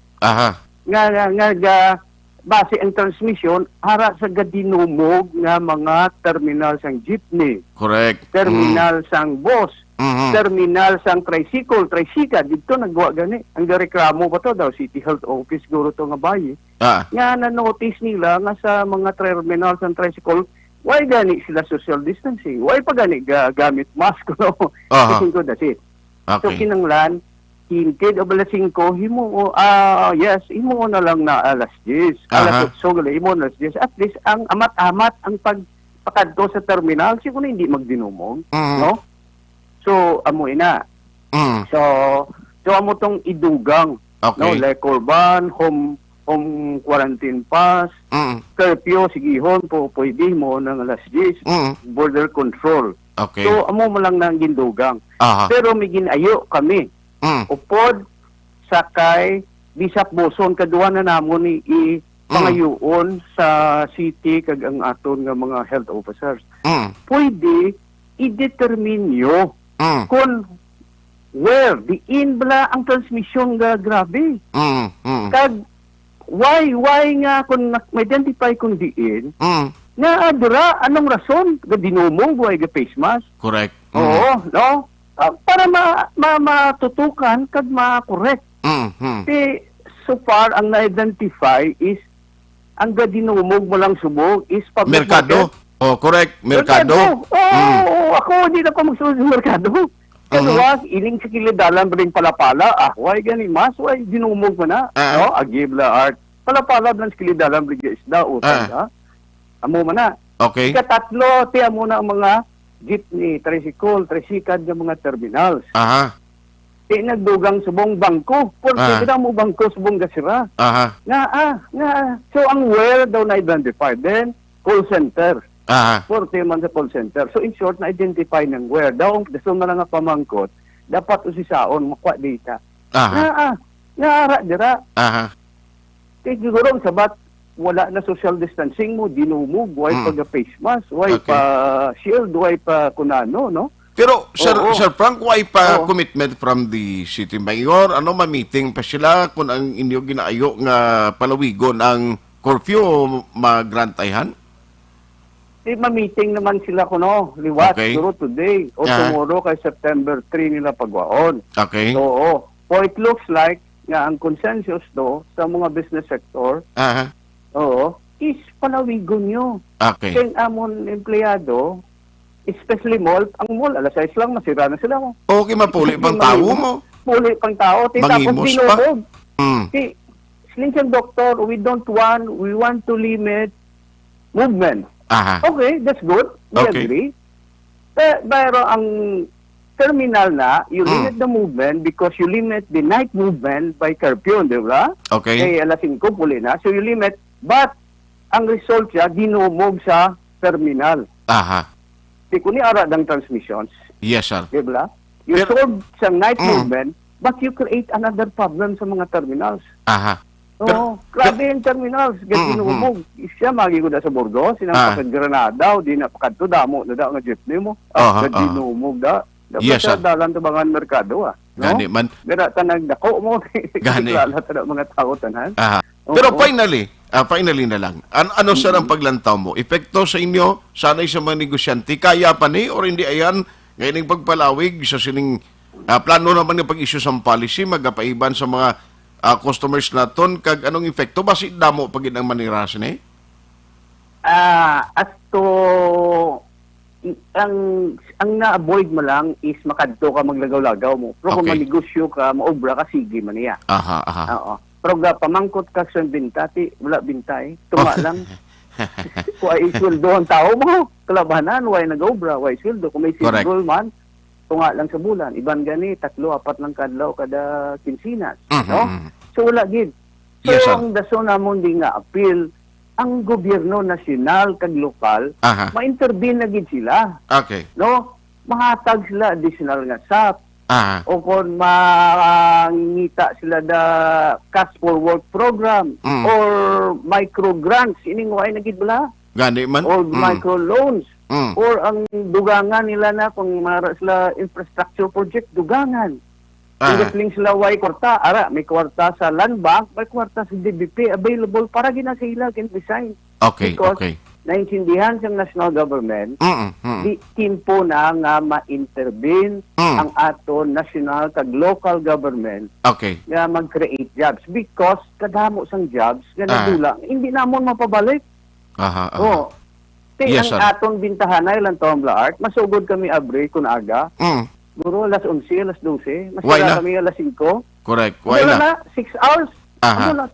Nga base ang transmission hara sa gadinumog nga mga terminal sang jeepney, Correct. terminal sang bus, terminal sang tricycle dito nagwa gani. Ang reklamo pa to daw City Health Office guro to nga bayi. Nga na-notice nila nga sa mga terminal sang tricycle, why gani sila social distancing? Why pa gani gamit mask no? That's it. So Okay. kinanglan 15 o alas 5, himo yes, himo na lang na alas 10. Aha. Alas 8, himo na alas 10. At least ang amat-amat ang pagpakadto sa terminal, siguro hindi magdinumog, no? So amo ina. So amo tong idugang, Okay. no, like urban, home quarantine pass, curfew, sigihon po pwede mo ng alas 10, border control. Okay. So amo mo lang nang gindugang. Aha. Pero may ginayo kami. Upod sakay bisap boson kaduha na namon ni pangayoon sa city kag ang aton nga mga health officers. Pwede i-determine nyo kung where diin bala ang transmission nga grabe. Kag why nga kung ma-identify kung diin nga adra anong rason ga dinumong buhay ga face mask. Correct. Oo, no? Para matutukan kag ma-correct. So far, ang na-identify is ang gadinumog mo lang subog is public Merkado. market. Oh, correct. Merkado. Oo, ako hindi na ko magsusunod sa merkado. Kaduwa, iling sa kilidalan rin palapala. Why gani mas? Why dinumog mo na? No? Agibla art. Palapala lang sa kilidalan rin isda. Utang amo man na. Okay. Ikatatlo, tiya mo na ang mga jeepney, tricycle, ng mga terminals. Aha. Nagdugang subong bangko. Porque kita mo bangko subong gasira. Aha. So, ang where daw na-identify. Then, call center. Aha. 40 man sa call center. So, in short, na-identify ng where. Daw, gusto mo lang nga pamangkot, dapat usisaon, makwa data. Aha. Ara, dira. Aha. Siguro, sabat, wala na social distancing mo, dinumog, why pa face mask, why Okay. pa shield, why pa kunano, no? Pero, Sir, Oo. Sir Frank, why pa Oo. commitment from the city mayor? Ano ma-meeting pa sila kung ang inyo ginaayo nga palawigon ang curfew o magrantayhan? Ma-meeting naman sila kuno, liwat, Okay. siguro today o tomorrow kay September 3 nila pagwaon. Okay. Oo. So it looks like nga ang consensus do sa mga business sector, Aha. is palawigon nyo. Okay. Kaya amon empleyado, especially mall, ang mall, alas 6 lang, masira na sila mo. Okay, mapuli pang tao mo. Puli pang tao. Tapos Mangimos pa. binubog. Mm. Slingsang doktor, we want to limit movement. Aha. Okay, that's good. We Okay. agree. Pero ang terminal na, you limit the movement because you limit the night movement by curfew, di ba? Okay. Kaya alas 5 puli na. So you limit, but ang result siya, dinumog sa terminal. Aha. Di ko ni ara ng transmissions, Yes, sir. di ba? You Pero- solve sa night movement, but you create another problem sa mga terminals. Aha. Oo, grabe yung terminals. Dinumog. Siya, magi ko na sa Burgos, sinapakad Granada, o di napakadto, damo na daw nga jeepney mo. Dinumog da. Dapat Yes, sa sir. dalan to mga merkado, No? Gani man. Gara tanag dako mo. Gani. Lala ta mga tao tanan. Aha. Oo. Pero finally na lang. Ano sir ang paglantaw mo? Epekto sa inyo, sanay sa mga negosyante, kaya pa ni or hindi ayan, ngayon pagpalawig sa sining plano naman ng pag-issue sa policy, magapaiban sa mga customers naton, kag anong epekto? Basi damo pag ang manirasan eh? As to ang na-avoid mo lang is makadto ka maglagaw-lagaw mo. Pero kung Okay. manegosyo ka, maobra ka, sige man niya. Aha. Oo. Pero pamangkot ka sa binta, wala binta eh. Tuma lang. Why sweldo ang tao mo? Kalabanan, why nag-obra? Why sweldo? Kung may Correct. sweldo man, tunga lang sa bulan. Iban gani, 3-4 lang kadlaw kada kinsinas. No? So wala gid. So Yes, sir. ang daso namon di nga appeal, ang gobyerno nasyonal kag lokal, Aha. ma-intervene na gid sila. Okay. No? Mahatag sila additional nga SAP. Aha. O kung mangita sila da cash for work program or micro grants, ining way na gid bala? Gani man. Or micro loans. Mm. Or ang dugangan nila na kung mara sila infrastructure project, dugangan. Kung gasling sila way kwarta, may kwarta sa land bank, may kwarta sa DBP available para gina sa ila can design. Okay, Because okay. naintindihan sa national government, Mm. di timpo na nga ma-intervene ang ato national kag local government Okay. nga mag-create jobs because kadamo sang jobs nga nadula hindi namon mapabalik. Aha. Oh. Yes, sir. Ang aton bintahan ay lang Tom Art, masugod kami abre kun aga. Siguro alas 11, alas 12. Mas Why na? kami alas 5. Correct. Why Wala na? na, 6 hours. Aha. Ano na,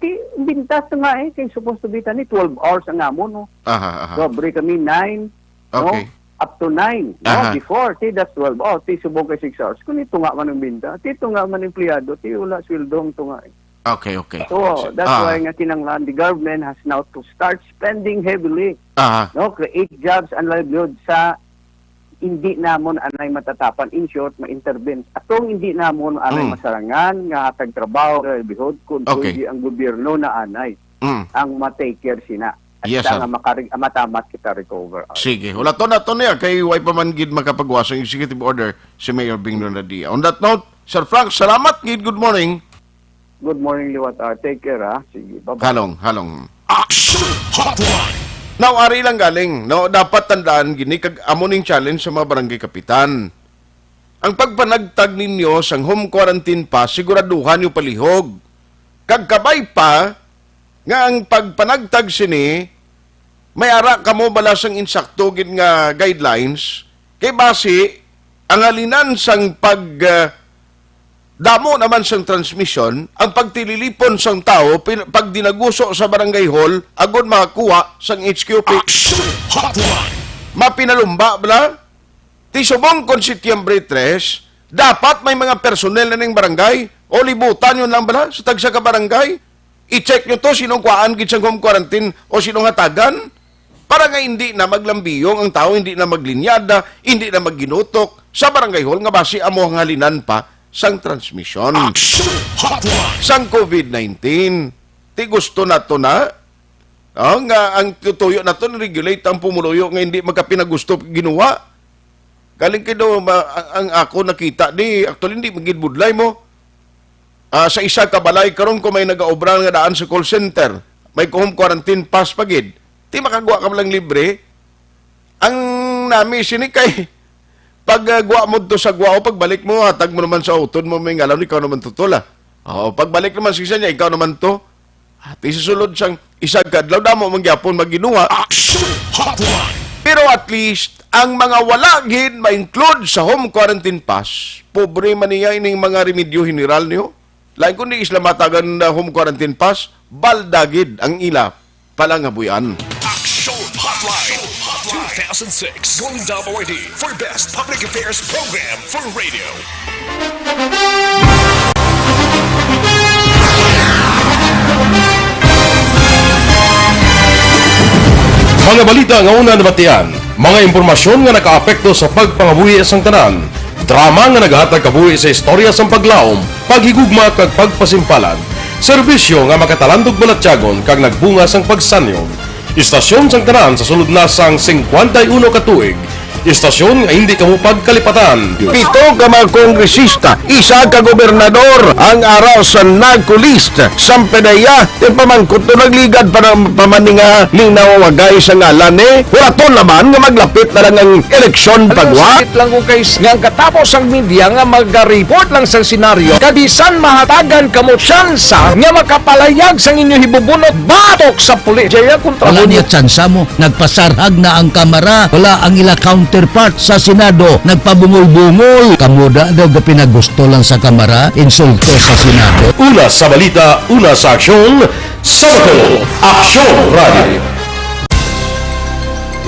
bintas na nga eh. Kaya supposed to be tani, 12 hours ang amon, no? Aha. Sobre kami 9, Okay. no? Up to 9. No? Aha. Before, that's 12 hours. Subong kay 6 hours. Kung ito nga man ang binta, ito nga man ang empleyado, wala sweldo ito nga eh. Okay. So, that's why nga kinanglan, the government has now to start spending heavily, Aha. no? Create jobs and livelihood sa hindi namon anay matatapan. In short, ma-intervene. Atong hindi namon anay masarangan nga hatag trabaho, livelihood, kung Okay. kundi ang gobyerno na anay ang ma-take care sina. At Yes, nga sir. matamat kita recover. Sige. Wala to na to niya. Kay way pa man gid makapagwas ang executive order si Mayor Bing Nadia. On that note, Sir Frank, salamat gid. Good morning. Good morning, Liwat. Take care, ha? Sige, bye-bye. Halong. Action Hotline. Now, ari lang galing. No, dapat tandaan gini kag amoning challenge sa mga barangay kapitan. Ang pagpanagtag ninyo sang home quarantine pa, siguraduhan yung palihog. Kag kabay pa nga ang pagpanagtag sini may ara kamo bala sang insakto gid nga guidelines kay base ang alinan sang damo naman sang transmission, ang pagtililipon sang tao pag dinaguso sa barangay hall agon makakuha sang HQP. Action Hotline. Mapinalumba bala. Ti subong kon Setyembre 3, dapat may mga personnel na ning barangay o libutan yun lang bala sa tagsa ka barangay. I-check nyo to sinong kuhaan gid sang home quarantine o sinong hatagan para nga hindi na maglambiyong ang tao, hindi na maglinyada, hindi na magginutok sa barangay hall nga base amo ang halinan pa sang transmission Action Hotline. sang COVID-19. Ti gusto na to na nga ang tutuyo na to regulate ang pumuluyo nga hindi magkapinagusto ginawa. Galing kayo ang ako nakita di actually hindi magidbudlay mo. Sa isa ka balay karon ko may nagaobra nga daan sa call center. May home quarantine pass pagid. Ti makagawa ka lang libre. Ang nami sini kay pag guwa mo to sa guwa o pagbalik mo, hatag mo naman sa utod mo, may ngalaw, ikaw naman tutula. O, pagbalik naman sa isa niya, ikaw naman to. At isusulod siyang isang kadlaw, damo mangyapon maginuwa. Action Hotline. Pero at least, ang mga wala gid ma-include sa home quarantine pass, pobre man niya ining mga remedyo general niyo. Lain kundi isla matagan na home quarantine pass, baldagid ang ila palangabuyan. Action Hotline. 2006 Golden Award for Best Public Affairs Program for Radio. Mga balita nga una nabatian, mga impormasyon nga nakaapekto sa pagpangabuhi sang tanan, drama nga naghatag kabuhi sa istorya sang paglaom, paghigugma kag pagpasimpalan, serbisyo nga makatalandog balatyagon kag nagbunga sang pagsanyog, istasyon sang tanan sa sulod na sang 51 ka tuig, istasyon nga hindi kamo pagkalipatan. Pito ka mga kongresista, isa ka gobernador, ang araw sa nagkulist, sampedaya, yung pamangkot to nagligad para pamaninga linaw wagay sa ngalan wala naman nga maglapit na lang ang eleksyon pagwa. Sakit lang ko guys, nga katapos ang media nga mag-report lang sa senaryo, kadisan mahatagan kamo tsansa nga makapalayag sang inyo hibubunot batok sa pulis. Jaya kontra Wala niya tsansa mo, nagpasarhag na ang kamera, wala ang ila counterpart sa Senado, nagpabungol-bungol. Kamuda daw ga pinagusto lang sa kamera, insulto sa Senado. Una sa balita, una sa aksyon, Sabado, Aksyon Radio.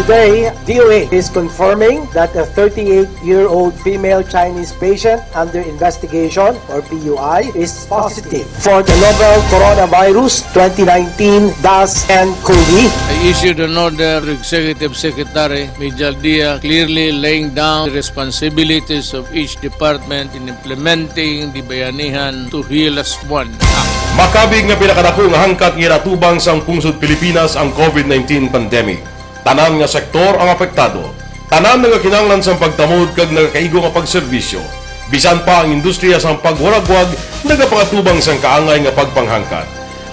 Today, DOA is confirming that a 38-year-old female Chinese patient under investigation, or PUI, is positive for the novel coronavirus 2019 DAS-CoV. I issued an order to Executive Secretary Mijal Dia clearly laying down the responsibilities of each department in implementing the Bayanihan to Heal as One Act. Makabig nga pinakadako nga hangkat nga natubang sang pungsod Pilipinas ang COVID-19 pandemic. Tanan nga sektor ang apektado. Tanan nga kinahanglan sang pagtamod kag nagakaigo nga pagserbisyo. Bisan pa ang industriya sang pagwaragwag nagapangatubang sang kaangay nga pagpanghangkat.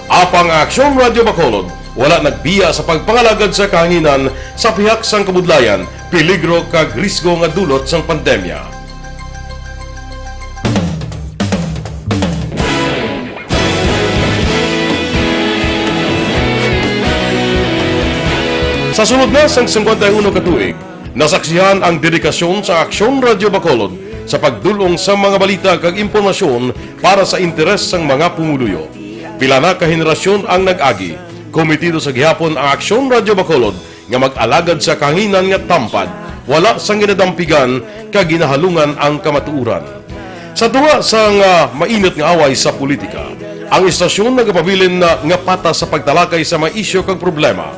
Apang Aksyon Radio Bacolod wala nagbiya sa pagpangalagad sa kahanginan sa pihak sang kabudlayan, peligro kag risgo nga dulot sang pandemya. Sa sunod na sang 51 ka tuig, nasaksihan ang dedikasyon sa Aksyon Radio Bacolod sa pagdulong sa mga balita kag impormasyon para sa interes sang mga pumuluyo. Pila na ka henerasyon ang nag-agi, komitido sa gihapon ang Aksyon Radio Bacolod nga mag-alagad sa kahanginan nga tampad, wala sang ginadampigan kag ginahalungan ang kamatuuran. Sa tuwa sang mainit nga away sa politika, ang istasyon nagapabilin na nga pata sa pagtalakay sa mga isyu kag problema.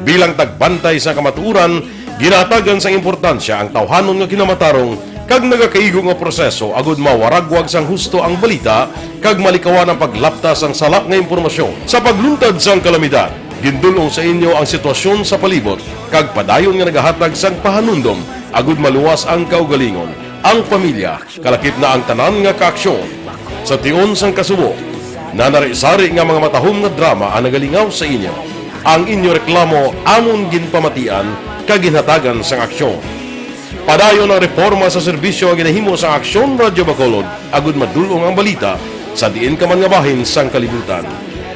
Bilang tagbantay sa kamatuuran, ginatagan sa importansya ang tawhanon nga kinamatarong kag nagakaigo nga proseso agud mawaragwag sang husto ang balita kag malikawan ang paglaptas ang salak nga impormasyon. Sa pagluntad sang kalamidad, gindulong sa inyo ang sitwasyon sa palibot kag padayon nga nagahatag sang pahanundom agud maluwas ang kaugalingon, ang pamilya, kalakip na ang tanan nga kaaksyon. Sa tion sang kasubo, nanari-sari nga mga matahom nga drama ang nagalingaw sa inyo. Ang inyo reklamo amon ginpamatian kag ginhatagan sang aksyon. Padayon ang reforma sa serbisyo ang ginahimo sa Aksyon Radio Bacolod agud madulong ang balita sa diin ka man nga bahin sang kalibutan.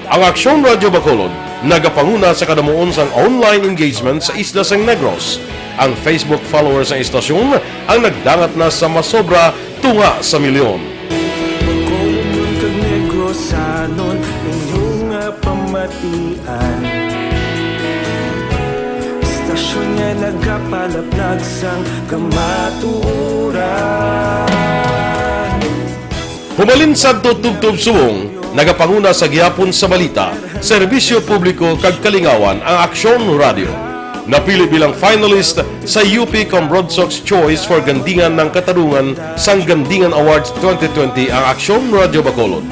Ang Aksyon Radio Bacolod nagapanguna sa kadamuon sang online engagement sa isla sang Negros. Ang Facebook followers sa istasyon ang nagdangat na sa masobra tunga sa milyon. Bacolod kag Negros sanon inyong pamatian. Istasyon nga nagapalaplag sang kamatuuran. Humalin sa tutubtub suwong, nagapanguna sa gihapon sa balita, serbisyo publiko kag kalingawan ang Aksyon Radio. Napili bilang finalist sa UP Combrodsok's Choice for Gandingan ng Katarungan sang Gandingan Awards 2020 ang Aksyon Radio Bacolod.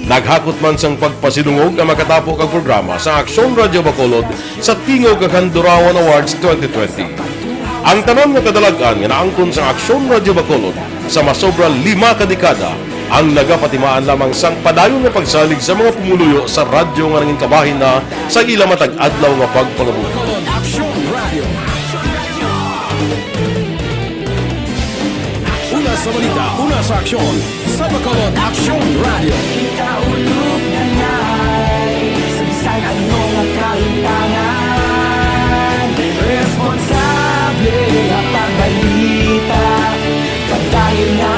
Naghakot man sang pagpasidungog ang makatapo kag programa sa Aksyon Radio Bacolod sa Tingog kag Handurawan Awards 2020. Ang tanan nga kadalagan nga naangkon sa Aksyon Radio Bacolod sa masobra 5 ka dekada ang nagapatimaan lamang sang padayon nga pagsalig sa mga pumuluyo sa radyo nga nangin kabahin na sa ila matag adlaw nga pagpangabuhi. Una sa balita, una sa aksyon, sa Bacolod Aksyon Radio. Kaulog na na'y saysay anong kaintangan. Responsable ang pagbalita, pagdahil na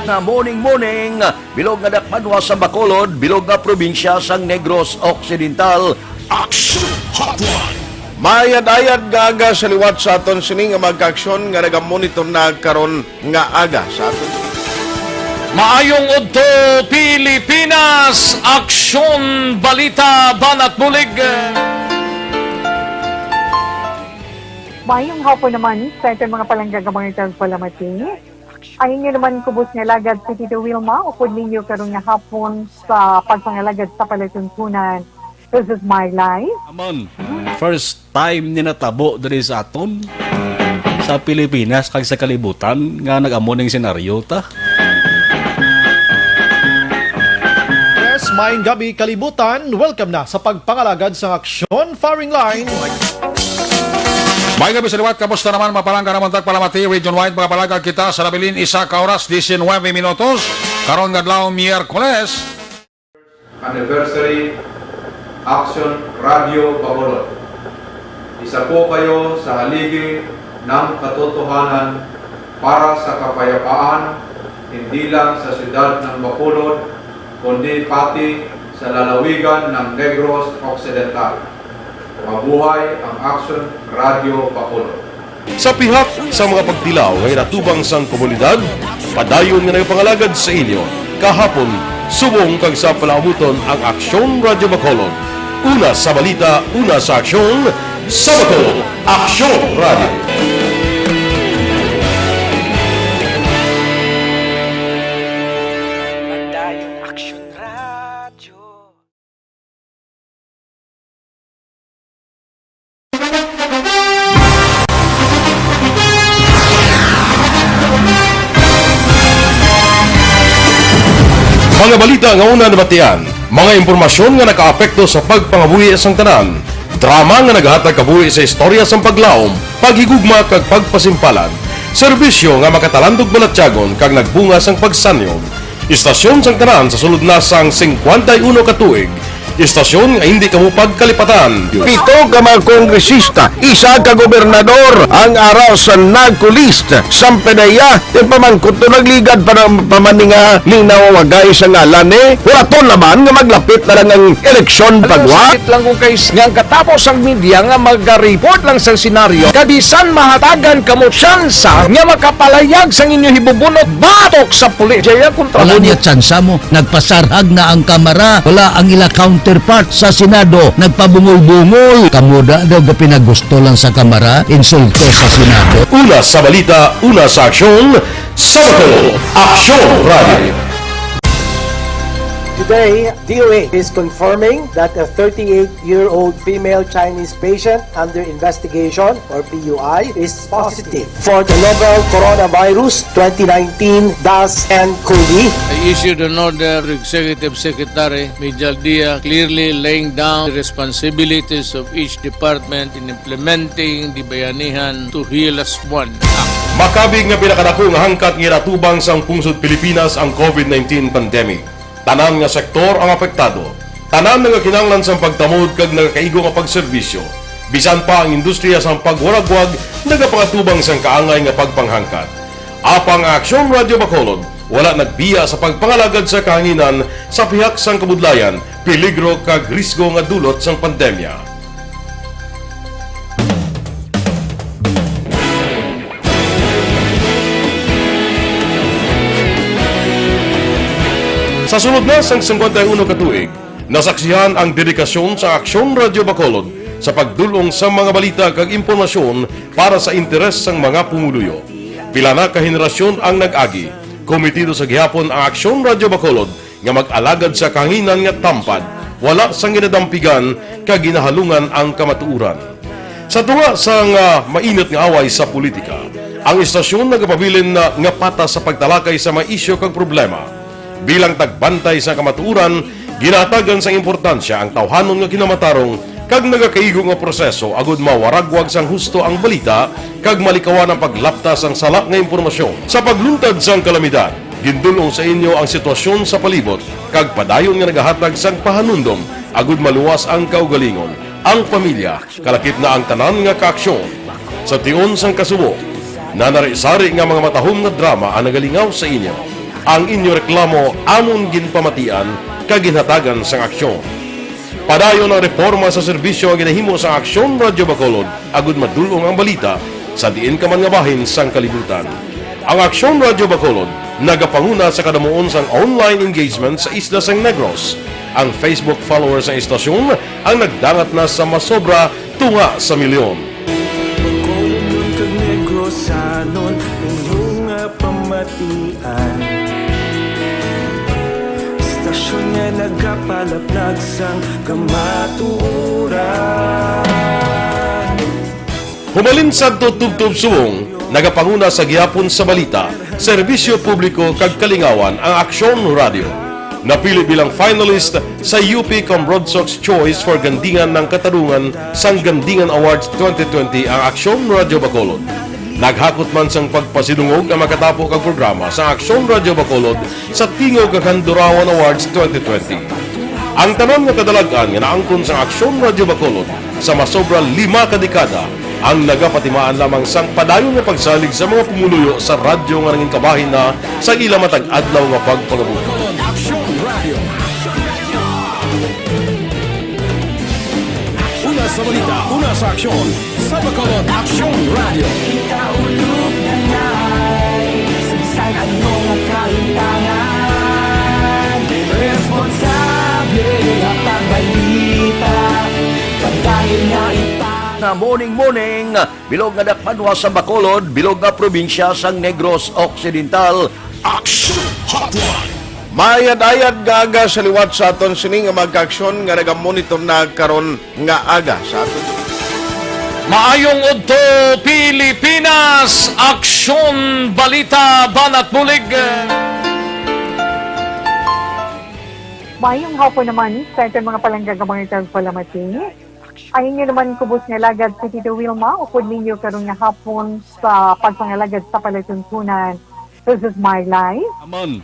na morning, bilog nga dakpanwa sa Bacolod, bilog nga probinsya sang Negros Occidental. Action Hotline. Mayad-ayad nga aga sa liwat sa aton sining nga magka-aksyon nga nagamonitor na karon nga aga sa aton. Maayong udto Pilipinas, Aksyon Balita Banat Bulig. Maayong hapon naman sa itong mga palanggagamangitan palamati. Ayun nyo naman kubos nga lagad si Tito Wilma, upod ninyo karong nga hapon sa pagpangalagad sa palatuntunan. This is my life. Amon, first time ni natabo diri sa aton sa Pilipinas kag sa kalibutan nga nag-amo ning senaryo ta. Yes, maayong gabi kalibutan. Welcome na sa pagpangalagad sa Aksyon Firing Line. May gabi sa liwat, kamusta naman mapalangga naman tagpalamati, region-wide mga palagag kita sa labilin isa ka oras, 19 minutos, karon nga adlaw Miyerkules. Anniversary Aksyon Radio Bacolod. Isa po kayo sa haligi ng katotohanan para sa kapayapaan, hindi lang sa siyudad ng Bacolod, kundi pati sa lalawigan ng Negros Occidental. Mabuhay ang Aksyon Radio Bacolod. Sa pihak sa mga pagtilaw ngay natubang sang komunidad, padayon nga nagpangalagad sa inyo. Kahapon, subong kag sa palaabuton ang Aksyon Radio Bacolod. Una sa balita, una sa aksyon, sa Bacolod, Aksyon Radio. Mga balita nga una nabatian, mga impormasyon nga nakaapekto sa pagpangabuhi sang tanan, drama nga naghatag kabuhi sa istorya sang paglaom, paghigugma kag pagpasimpalan, serbisyo nga makatalandog balatyagon kag nagbunga sang pagsanyog, istasyon sang tanan sa sulod na sang 51 ka tuig, Istasyon nga hindi kamo pagkalipatan. 7 ka mga kongresista, 1 ka gobernador ang araw sa nagkulist sa PDEA. Yung pamangkot to nagligad para pamaninga linaw wagay sa ngalan wala to naman nga maglapit na lang ang eleksyon pagwa. Sakit lang kung kayo nga katapos ang media nga mag-report lang sa senaryo kabisan mahatagan kamo tsansa nga makapalayag sa inyo hibubunot batok sa pulis. Jaya kontra Wala niya tsansa mo. Nagpasarhag na ang kamara. Wala ang ila counterpart sa Senado. Nagpabungol-bungol. Kamuda daw ga pinagusto lang sa kamara. Insulto sa Senado. Una sa balita, una sa aksyon, Sabado, Aksyon Radio. Today, DOA is confirming that a 38-year-old female Chinese patient under investigation, or PUI, is positive for the novel coronavirus 2019-nCoV. I issued an order to Executive Secretary Mijal Dia clearly laying down the responsibilities of each department in implementing the Bayanihan to Heal as One Act. Makabig nga pinakadako nga hangkat nga natubang sang pungsod Pilipinas ang COVID-19 pandemic. Tanan nga sektor ang apektado. Tanan nga kinahanglan sang pagtamod kag nagakaigo nga pagserbisyo. Bisan pa ang industriya sang pagwaragwag nagapangatubang sang kaangay nga pagpanghangkat. Apang Aksyon Radio Bacolod wala nagbiya sa pagpangalagad sa kahanginan sa pihak sang kabudlayan, peligro kag risgo nga dulot sang pandemya. Sa sunod na sang 51 katuig, nasaksihan ang dedikasyon sa Aksyon Radio Bacolod sa pagdulong sa mga balita kag impormasyon para sa interes sang mga pumuluyo. Pila na ka henerasyon ang nag-agi, komitido sa gihapon ang Aksyon Radio Bacolod nga mag-alagad sa kahanginan nga tampad, wala sang ginadampigan kag ginahalungan ang kamatuuran. Sa tunga sang mainit nga away sa politika, ang istasyon nagapabilin na nga pata sa pagtalakay sa mga isyu kag problema. Bilang tagbantay sa kamatuuran, ginatagan sa importansya ang tawhanon nga kinamatarong kag nagakaigo nga proseso agud mawaragwag sang husto ang balita kag malikawan ang paglaptas ang sala nga impormasyon. Sa pagluntad sang kalamidad, gindulong sa inyo ang sitwasyon sa palibot kag padayon nga nagahatag sang pahanundom agud maluwas ang kaugalingon, ang pamilya, kalakip na ang tanan nga kaaksyon. Sa tion sang kasubo, nanari-sari nga mga matahom nga drama ang nagalingaw sa inyo. Ang inyo reklamo amon ginpamatian kag ginhatagan sang aksyon. Padayon ang reforma sa serbisyo ang ginahimo sa Aksyon Radio Bacolod agud madulong ang balita sa diin ka man nga bahin sang kalibutan. Ang Aksyon Radio Bacolod nagapanguna sa kadamuon sang online engagement sa isla sang Negros. Ang Facebook followers sa istasyon ang nagdangat na sa masobra tunga sa milyon. Bacolod kag Negros anon inyong pamatian. Stasyon nga nagapalaplag sang kamaturan. Humalin sa tutubtub suwong, nagapanguna sa gihapon sa balita, serbisyo publiko kag kalingawan ang Aksyon Radio. Napili bilang finalist sa UP Broadsox Choice for Gandingan ng Katarungan sang Gandingan Awards 2020 ang Aksyon Radio Bacolod. Naghakot man sang pagpasidungog ang makatapo kag programa sa Aksyon Radio Bacolod sa Tingog kag Handurawan Awards 2020. Ang tanon nga kadalagan nga naangkon sa Aksyon Radio Bacolod sa masobra 5 ka dekada ang nagapatimaan lamang sang padayon nga pagsalig sa mga pumuluyo sa radyo nga nangin kabahin na sa ila matag adlaw nga pagpangabuhi. Una sa balita, una sa aksyon, sa Bacolod Aksyon Radio. Ikaulog na na'y sabisan anong kahintangan. Responsable at pagbalita pagdahil na na morning, bilog nga dakpanwa sa Bacolod, bilog nga probinsya sang Negros Occidental. Action Hotline! Mayad-ayad gaga sa liwat sa aton sini nga magkaaksyon nga nagamonitor na karon nga aga sa aton. Maayong udto Pilipinas, Aksyon Balita Banat Bulig. Mayong hapon naman sa ating mga palanggagamang palamati. Ayun nyo naman kubos nga lagad si Tito Wilma, upod ninyo karong nga hapon sa pagpangalagad sa palatuntunan. This is my life. Amon,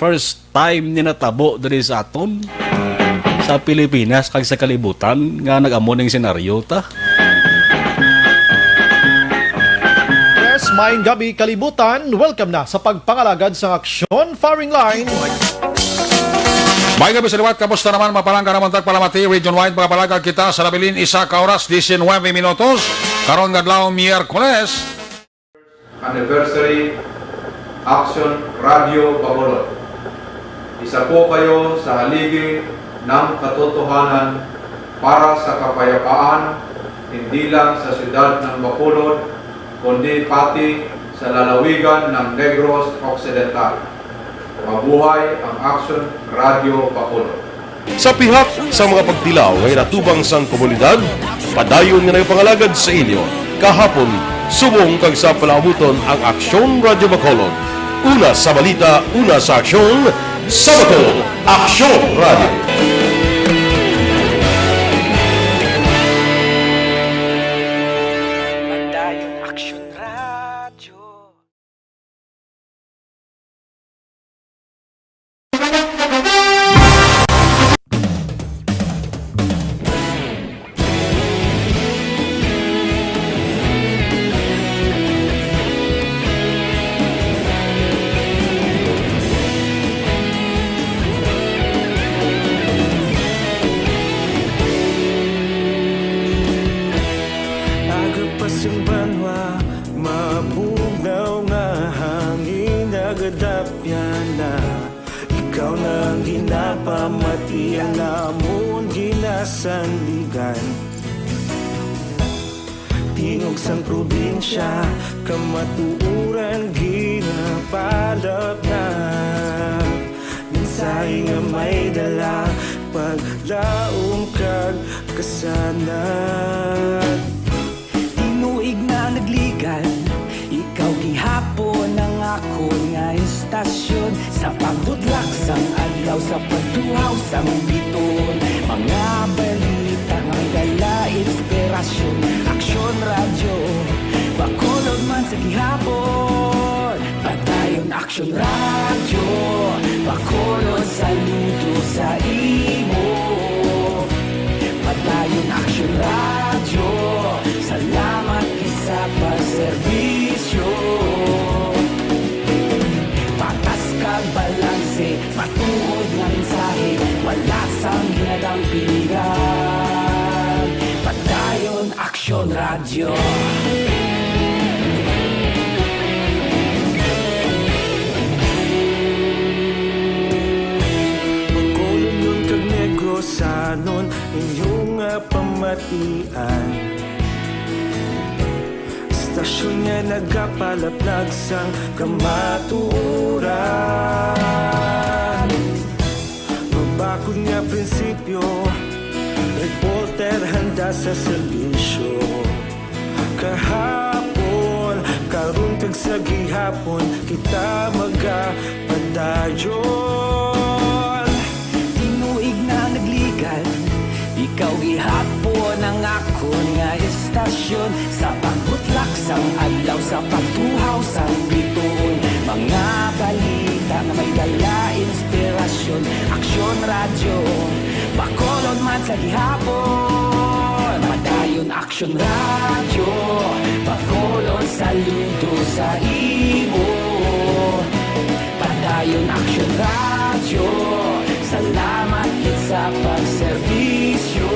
first time ni natabo diri sa aton sa sa Pilipinas kag sa kalibutan nga nag-amo ning senaryo ta. Yes, maayong gabi kalibutan. Welcome na sa pagpangalagad sa Aksyon Firing Line. May gabi sa liwat, kamusta naman mapalangga naman tagpalamati, region-wide mga palagag kita sa Labilin, isa ka oras, 19 minutos, karon ngadlaw Miyerkules. Anniversary Action Radio Bacolod. Isa po kayo sa haligi ng katotohanan para sa kapayapaan, hindi lang sa siyudad ng Bacolod, kundi pati sa lalawigan ng Negros Occidental. Mabuhay ang Action Radio Bacolod. Sa pihak sa mga pagtilaw ngay natubang sang komunidad, padayon nga nagpangalagad sa inyo. Kahapon, subong kag sa palaabuton ang Aksyon Radio Bacolod. Una sa balita, una sa aksyon, Sabado, Aksyon Radio. Tingog sang probinsya, kamatuuran ginapalap na. Minsay nga may dala, paglaong kag kasanat. Tinuig na nagligan, ikaw gihapon ang ako nga istasyon. Sa pagbutlak sang adlaw, sa pagtuhaw sang biton. Mga balita nga may dala inspirasyon. Aksyon Radio, Bacolod man sa gihapon. Patayon Aksyon Radio, Bacolod saludo sa imo. Patayon Aksyon Radio, salamat kisa pagserbisyo. Patas kag balanse, matuod nga mensahe, wala sang ginadampingan. Patayon Aksyon Radio. Bacolod nun kag Negros anon inyong pamatian. Istasyon nga nagapalaplag sang kamatuuran. Mabakod nga prinsipyo, reporter handa sa serbisyo. Kahapon, karong kag sa gihapon, kita magapadayon. Tinuig na nagligan, ikaw gihapon ang akon nga istasyon. Sa pagbutlak sang adlaw, sa pagtuhaw sang biton. Mga balita nga may dala inspirasyon. Aksyon Radio, Bacolod man sa gihapon. Padayon Aksyon Radio, Bacolod saludo sa imo. Padayon Aksyon Radio, salamat kit sa pagserbisyo.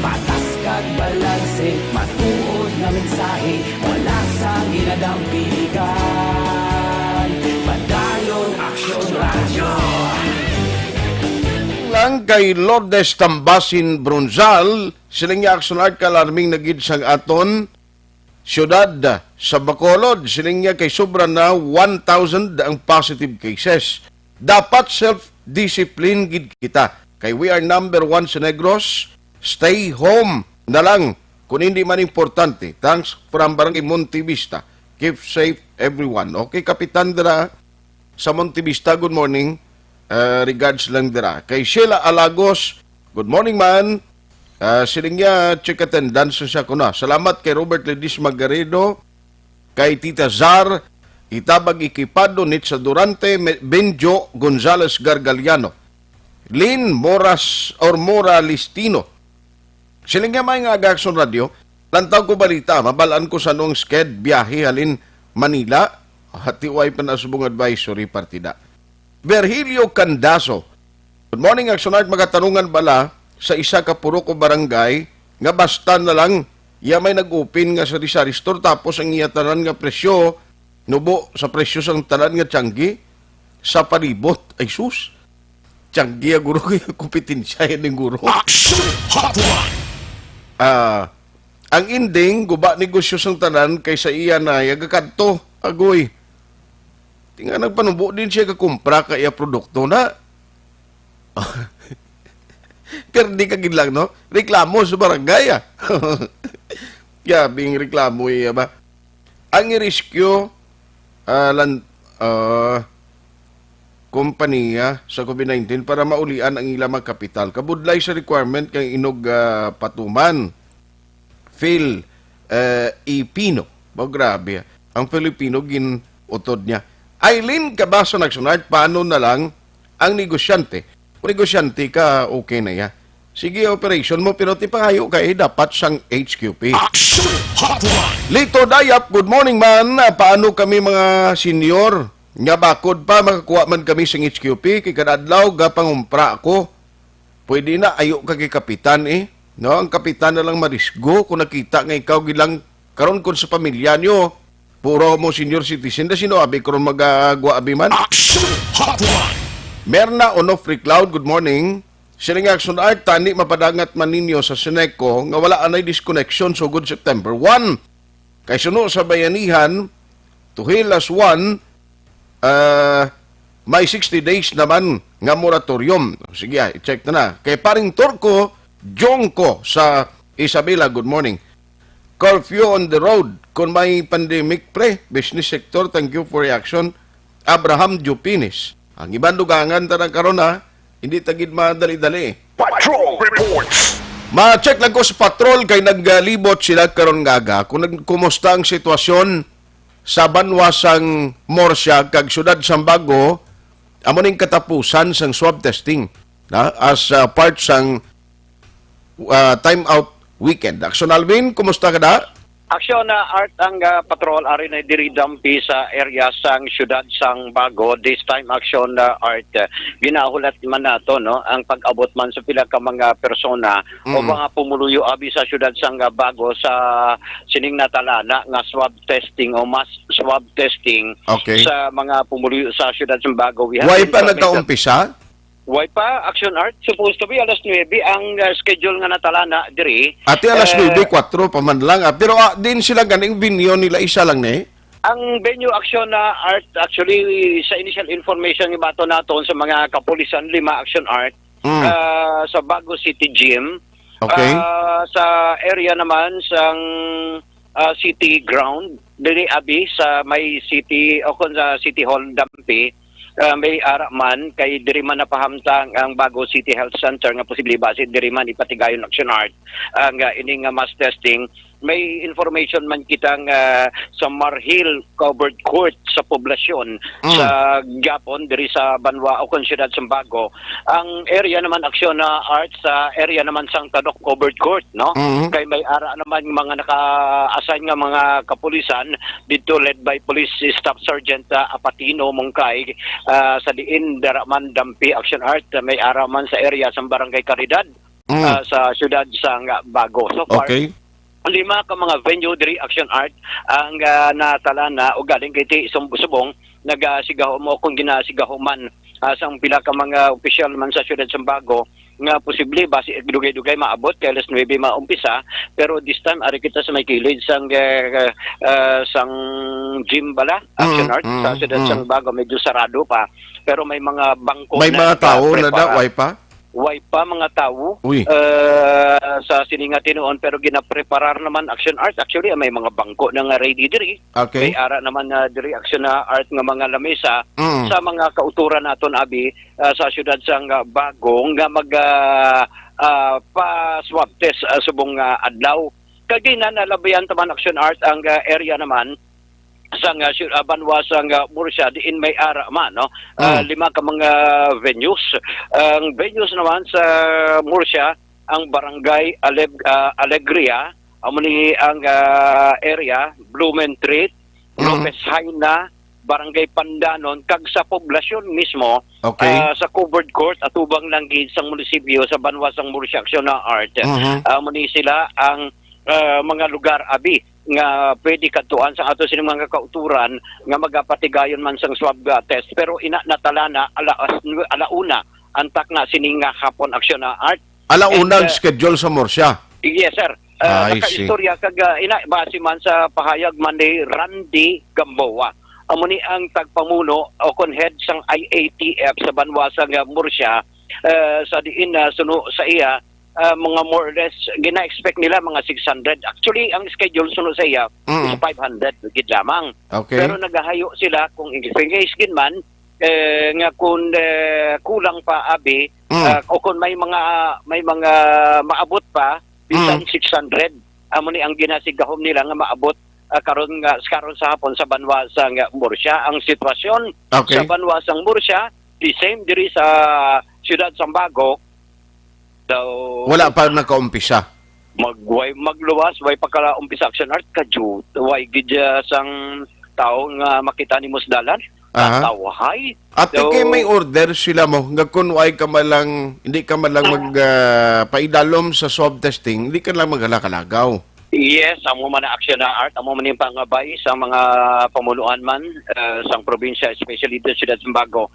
Patas kag balanse, matuod na mensahe, wala sang ginadampigan. Padayon Aksyon Radio. Lang kay Lourdes Tambasin Bronzal, siling niya aksunar kalarming nagid sang aton siyudad sa Bacolod. Siling niya kay sobra na 1,000 ang positive cases. Dapat self-discipline gid kita. Kay we are number 1 sa Negros. Stay home na lang kung hindi man importante. Thanks from Barangay Montevista. Keep safe everyone. Okay, Kapitan Dara sa Montevista, good morning. Regards lang dira. Kay Sheila Alagos, good morning man. Siling niya, check attendance siya ko na. Salamat kay Robert Ledis Magaredo, kay Tita Zar, Itabag Ikipado, Nitsa Durante, Benjo Gonzales Gargaliano. Lynn Moras or Moralistino. Sila nga may nga Action Radio, lantaw ko balita, mabalaan ko sa nung sked biyahe halin Manila, hatiway pa na subong advisory partida. Virgilio Candaso. Good morning, Action Art. Magatanungan bala sa isa ka puro ko barangay nga basta na lang iya may nag-open nga sari-sari store tapos ang iya tanan nga presyo nubo sa presyo sang tanan nga tiyanggi sa palibot. Ay sus, tiyanggi guro kaya kompetensya yan ng guro. Ang ending, guba negosyo sang tanan kaysa iya na yagakadto, agoy. Tinga nagpanubo din siya kakumpra kaya produkto na. Pero di kagid lang, no? Reklamo sa barangay, Gabing reklamo, ba? Ang i-rescue, kompanya sa COVID-19 para maulian ang ilang kapital. Kabudlay sa requirement kang inog patuman. Phil Ipino. Grabe. Ang Filipino ginutod niya. Aileen Cabaso Nagsunard, paano na lang ang negosyante? Kung negosyante ka, okay na ya. Sige, operation mo, pero tipangayo kayo, dapat siyang HQP. Lito Dayap, good morning man. Paano kami mga senior? Nga bakod pa, makakuha man kami sa HQP, kay kadadlaw, gapangumpra ako. Pwede na, ayo ka kay kapitan No, ang kapitan na lang marisgo kung nakita nga ikaw gilang karon kon sa pamilya nyo. Puro mo senior citizen na sino abi karon magagwa abi man. Merna Onofre Cloud, good morning. Sining Action Art, tani mapadangat man ninyo sa Seneco nga wala anay disconnection so good September 1. Kay suno sa bayanihan, Tuhilas 1, may 60 days naman nga moratorium. Sige, i-check na. Kay paring Turco, Jongko sa Isabela, good morning. Curfew on the road. Kung may pandemic business sector, thank you for reaction. Abraham Jupinis. Ang ibang dugangan tarang karon hindi tagid madali-dali. Patrol reports. Ma-check lang ko sa patrol kay naglibot sila karon gaga kung kumusta ang sitwasyon sa banwasang Morsya kag syudad Sambago amo ning katapusan sang swab testing as part sang time out weekend. Action Alvin, kumusta ka da? Aksyon na Art ang patrol ari na diridampi sa area sang syudad sang Bago. This time aksyon na Art ginahulat man nato no ang pag-abot man sa pila ka mga persona o mga pumuluyo abi sa syudad sang Bago sa sining natalana nga swab testing o mass swab testing sa mga pumuluyo sa syudad sang Bago. Way pa nagkaumpisa? Way pa, Action Art. Supposed to be alas 9 ang schedule nga natalana diri. Ati alas 9, 4 pa man lang. Pero din sila ganing binyo nila isa lang Ang venue Action na Art, actually sa initial information nga bato naton sa mga kapulisan 5 Action Art sa Bago City Gym. Sa area naman sang City Ground diri abi sa may City o sa City Hall Dampi. May araman kay diri man napahamtang ang Bago City Health Center nga posible base diri man ipatigayon Action Art ang ining mass testing. May information man kitang sa Marhil covered court sa poblasyon sa Gapon diri sa Banwa o konsyudad sa Bago. Ang area naman Action na Art sa area naman sang Tadok covered court no. Kay may ara naman mga naka-assign nga mga kapulisan dito led by Police Staff Sergeant Apatino Mongkay sa diin Daraman Dampi Action Art. May ara man sa area sa Barangay Caridad sa syudad sang Bago. So far 5 ka mga venue diri Action Art ang natalana o galing kay Subong nagasigaho mo kung ginasigaho man sang pila ka mga opisyal man sa syudad sa Bago nga posible base dugay-dugay maabot kay alas 9 maumpisa pero this time ari kita sa may kilid sang gym bala Action Art sa syudad sa Bago medyo sarado pa pero may mga bangko may mga tao na way pa mga tao sa sininga tinuon pero ginapreparar naman Action Art. Actually may mga bangko na nga ready diri. May ara naman diri Action Art nga mga lamesa sa mga kauturan naton abi sa syudad sang Bago nga mag pa swab test subong adlaw. Kagina nalabayan taman Action Art ang area naman sang banwasang Murcia diin may ara man, no? 5 ka mga venues. Ang venues naman sa Murcia, ang Barangay Alegria, amuni ang area Blumentritt, Lopez Haina, Barangay Pandanon, kag sa poblasyon mismo, sa covered court at ubang langgit sang munisipyo sa banwasang Murcia Action na Art. Muni sila ang mga lugar abi nga pwede kadtuan sa ato sining mga kauturan nga magapatigayon man sang swab test, pero ina natala na alauna antak na sining hapon aksyon na Art. Alauna ang schedule sa Murcia. Yes sir. Naka-istorya kag ina base man sa pahayag man ni Randy Gamboa. Amo ni ang tagpamuno o kon head sang IATF sa banwasang Murcia, sa diin suno sa iya mga more or less gina-expect nila mga 600. Actually ang schedule sunod sa iya is 500 gid lamang. Pero nagahayo sila kung engage gid man nga kung kulang pa abi o kung may mga maabot pa bisan 600. Amo ni ang ginasigahom nila nga maabot karon sa hapon sa banwasang Murcia. Ang sitwasyon sa banwasang Murcia the same diri sa Ciudad Sambago. Wala pa nagka-umpisa. Magluwas, way pagka-umpisa action art kadyo. Way gidya sang tao nga makita ni Musdalan. Tawhay. At kay may order sila mo, nga kung hindi ka malang magpaidalom sa swab testing, hindi ka lang magalakalagaw. Yes, amo man na action na Art, amo man yung pangabay sa mga pamunuan man sa probinsya, especially dito sa Ciudad Sambago.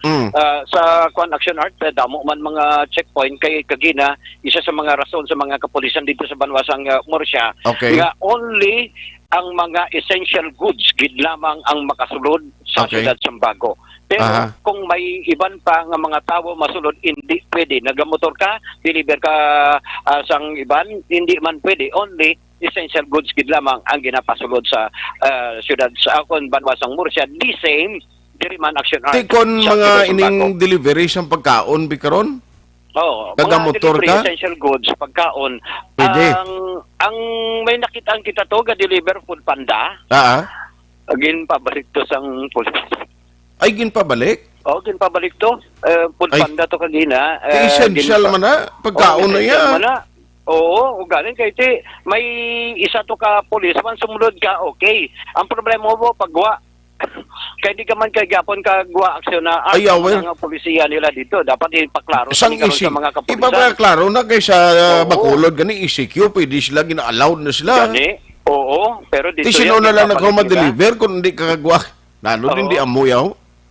Sa Kwan Action Art, damo man mga checkpoint kay kagina, isa sa mga rason sa mga kapulisan dito sa banwasang Murcia, nga only ang mga essential goods gid lamang ang makasulod sa Ciudad Sambago. Pero kung may iban pa nga mga tao masulod, hindi pwede. Nagamotor ka, deliver ka sang iban, hindi man pwede. Only essential goods gid lamang ang ginapasulod sa siyudad sa banwasang Murcia. The same diri man action art. Tikon mga ining delivery sang pagkaon bikaron? Mga motor delivery ka? essential goods pagkaon. Pwede. Ang may nakitaan kita to ga deliver food panda. Again pabalik to sang police. Ay ginpabalik? Ginpabalik to. Food panda to kanina. Essential man na pagkaon na yan. Oo, galing kay ti may isa to ka pulis man sumunod ka, okay. Ang problema mo pagwa kay di ka man kay gapon ka gwa aksyon na ang pulisiya nila dito dapat ipaklaro sa mga kapulisan. Ipaklaro na kay sa Bacolod gani ECQ pwede sila gina-allowed na sila. Gani. Oo, pero dito yan na lang nagma-deliver kung hindi ka gwa. Lalo hindi amuyaw.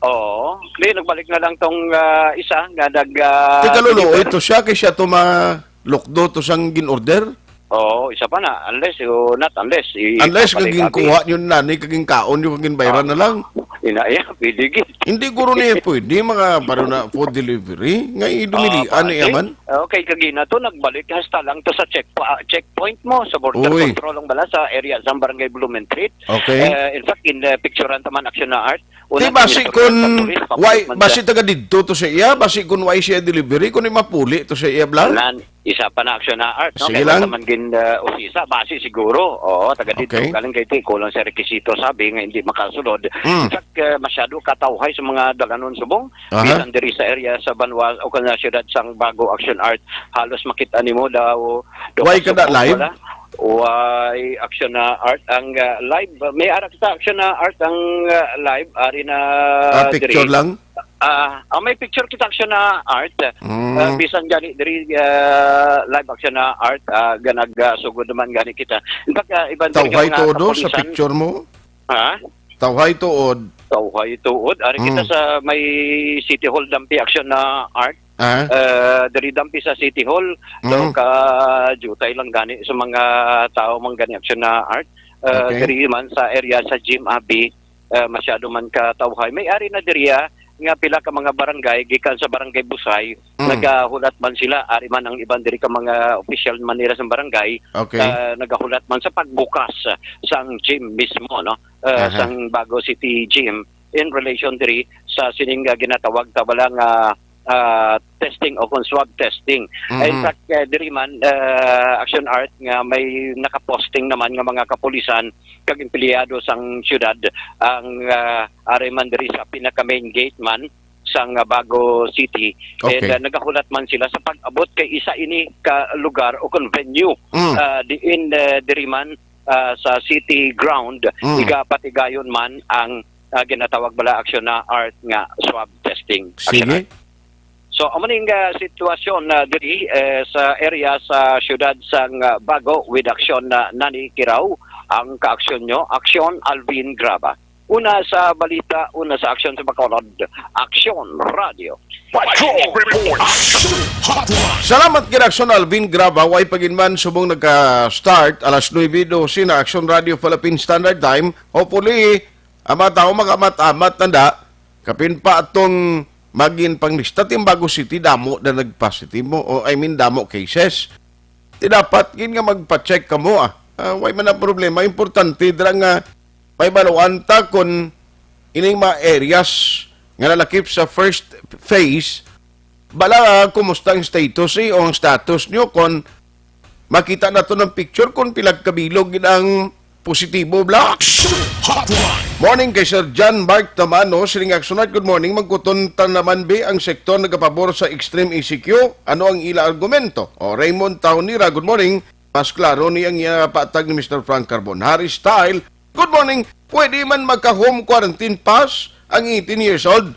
Oo, nagbalik na lang tong isa nga Teka lolo, ito siya kay siya to lokdo to sang gin-order? Oo, isa pa na. Unless kaging kuha yun na, kaging kaon yung kaging bayaran na lang. Pwede gid. Hindi guro niya pwede, mga paro na food delivery. Nga idumilian niya man. Okay, kagina to, nagbalik hasta lang to sa checkpoint mo, sa border control ang bala sa area sa Barangay Blumentritt. In fact, picturean taman action na Art. Di basi kun basi taga didto to sa iya, basi kun why siya delivery kun mapuli to sa iya blang. Isa pa na action na Art, no? Sige lang. Naman gin usisa, basi siguro. Oo, taga dito galing kay ti kulang sa rekisito sabi nga hindi makasulod. In fact, masyado katawhay sa mga dalanon subong. Bisan diri sa area sa Banwas o kana siyudad sang Bago Action Art, halos makita nimo daw. Why kada live? Why action na Art ang live? May ara kita action na Art ang live ari na picture diri. Lang. May picture kita action na Art. Bisan gani diri live action na Art ganag sugod man gani kita. In fact, iban tawhay todo sa picture mo? Tawhay tuod. Ari kita sa may City Hall Dampi action na Art. Dari Dampi sa City Hall, daw ka jutay lang gani sa mga tao mang gani action na Art. Dari man sa area sa Jim Abbey, masyado man ka tawhay. May ari na diriya nga pila ka mga barangay gikan sa Barangay Busay, nagahulat man sila ari man ang iban diri ka mga official man nila sa barangay, nagahulat man sa pagbukas sang gym mismo, no? Sang Bago City Gym in relation diri sa sining ginatawag ta bala nga testing o kung swab testing. In fact, diri man Action Art nga may nakaposting naman nga mga kapulisan kag empleyado sang syudad ang ari man diri sa pinaka main gate man sang Bago City. Okay. And nagahulat man sila sa pag-abot kay isa ini ka lugar o kung venue diin diri man sa city ground igapatigayon man ang ginatawag bala Action Art nga swab testing. Sige. So, amaning sitwasyon diri sa area sa syudad sang Bago with Action Nani Kiraw, ang ka-aksyon nyo, Action Alvin Graba. Una sa balita, una sa aksyon sa Bacolod, Action Radio. Salamat kina Action Alvin Graba. Way paginman subong nagka-start alas 9:12 na Action Radio Philippine Standard Time. Hopefully, ama tao magamat-amat nanda kapin pa atong magin panglista tim Bago City damo na nagpositive mo o I mean damo cases. Di dapat gin nga magpa-check ka mo way man ang problema. Importante dira nga may baluanta kung ining mga areas nga nalakip sa first phase bala kumusta ang status o ang status nyo kung makita na to ng picture kung pilagkabilog ang positibo bla. Morning kay Sir John Mark Tamano, Siling Action Art. Good morning. Magkutuntan naman ba ang sektor nagapabor sa extreme ECQ? Ano ang ila argumento? O Raymond Taunira, good morning. Mas klaro niyang patag ni Mr. Frank Carbon. Harry Style, good morning. Pwede man magka-home quarantine pass ang 18 years old?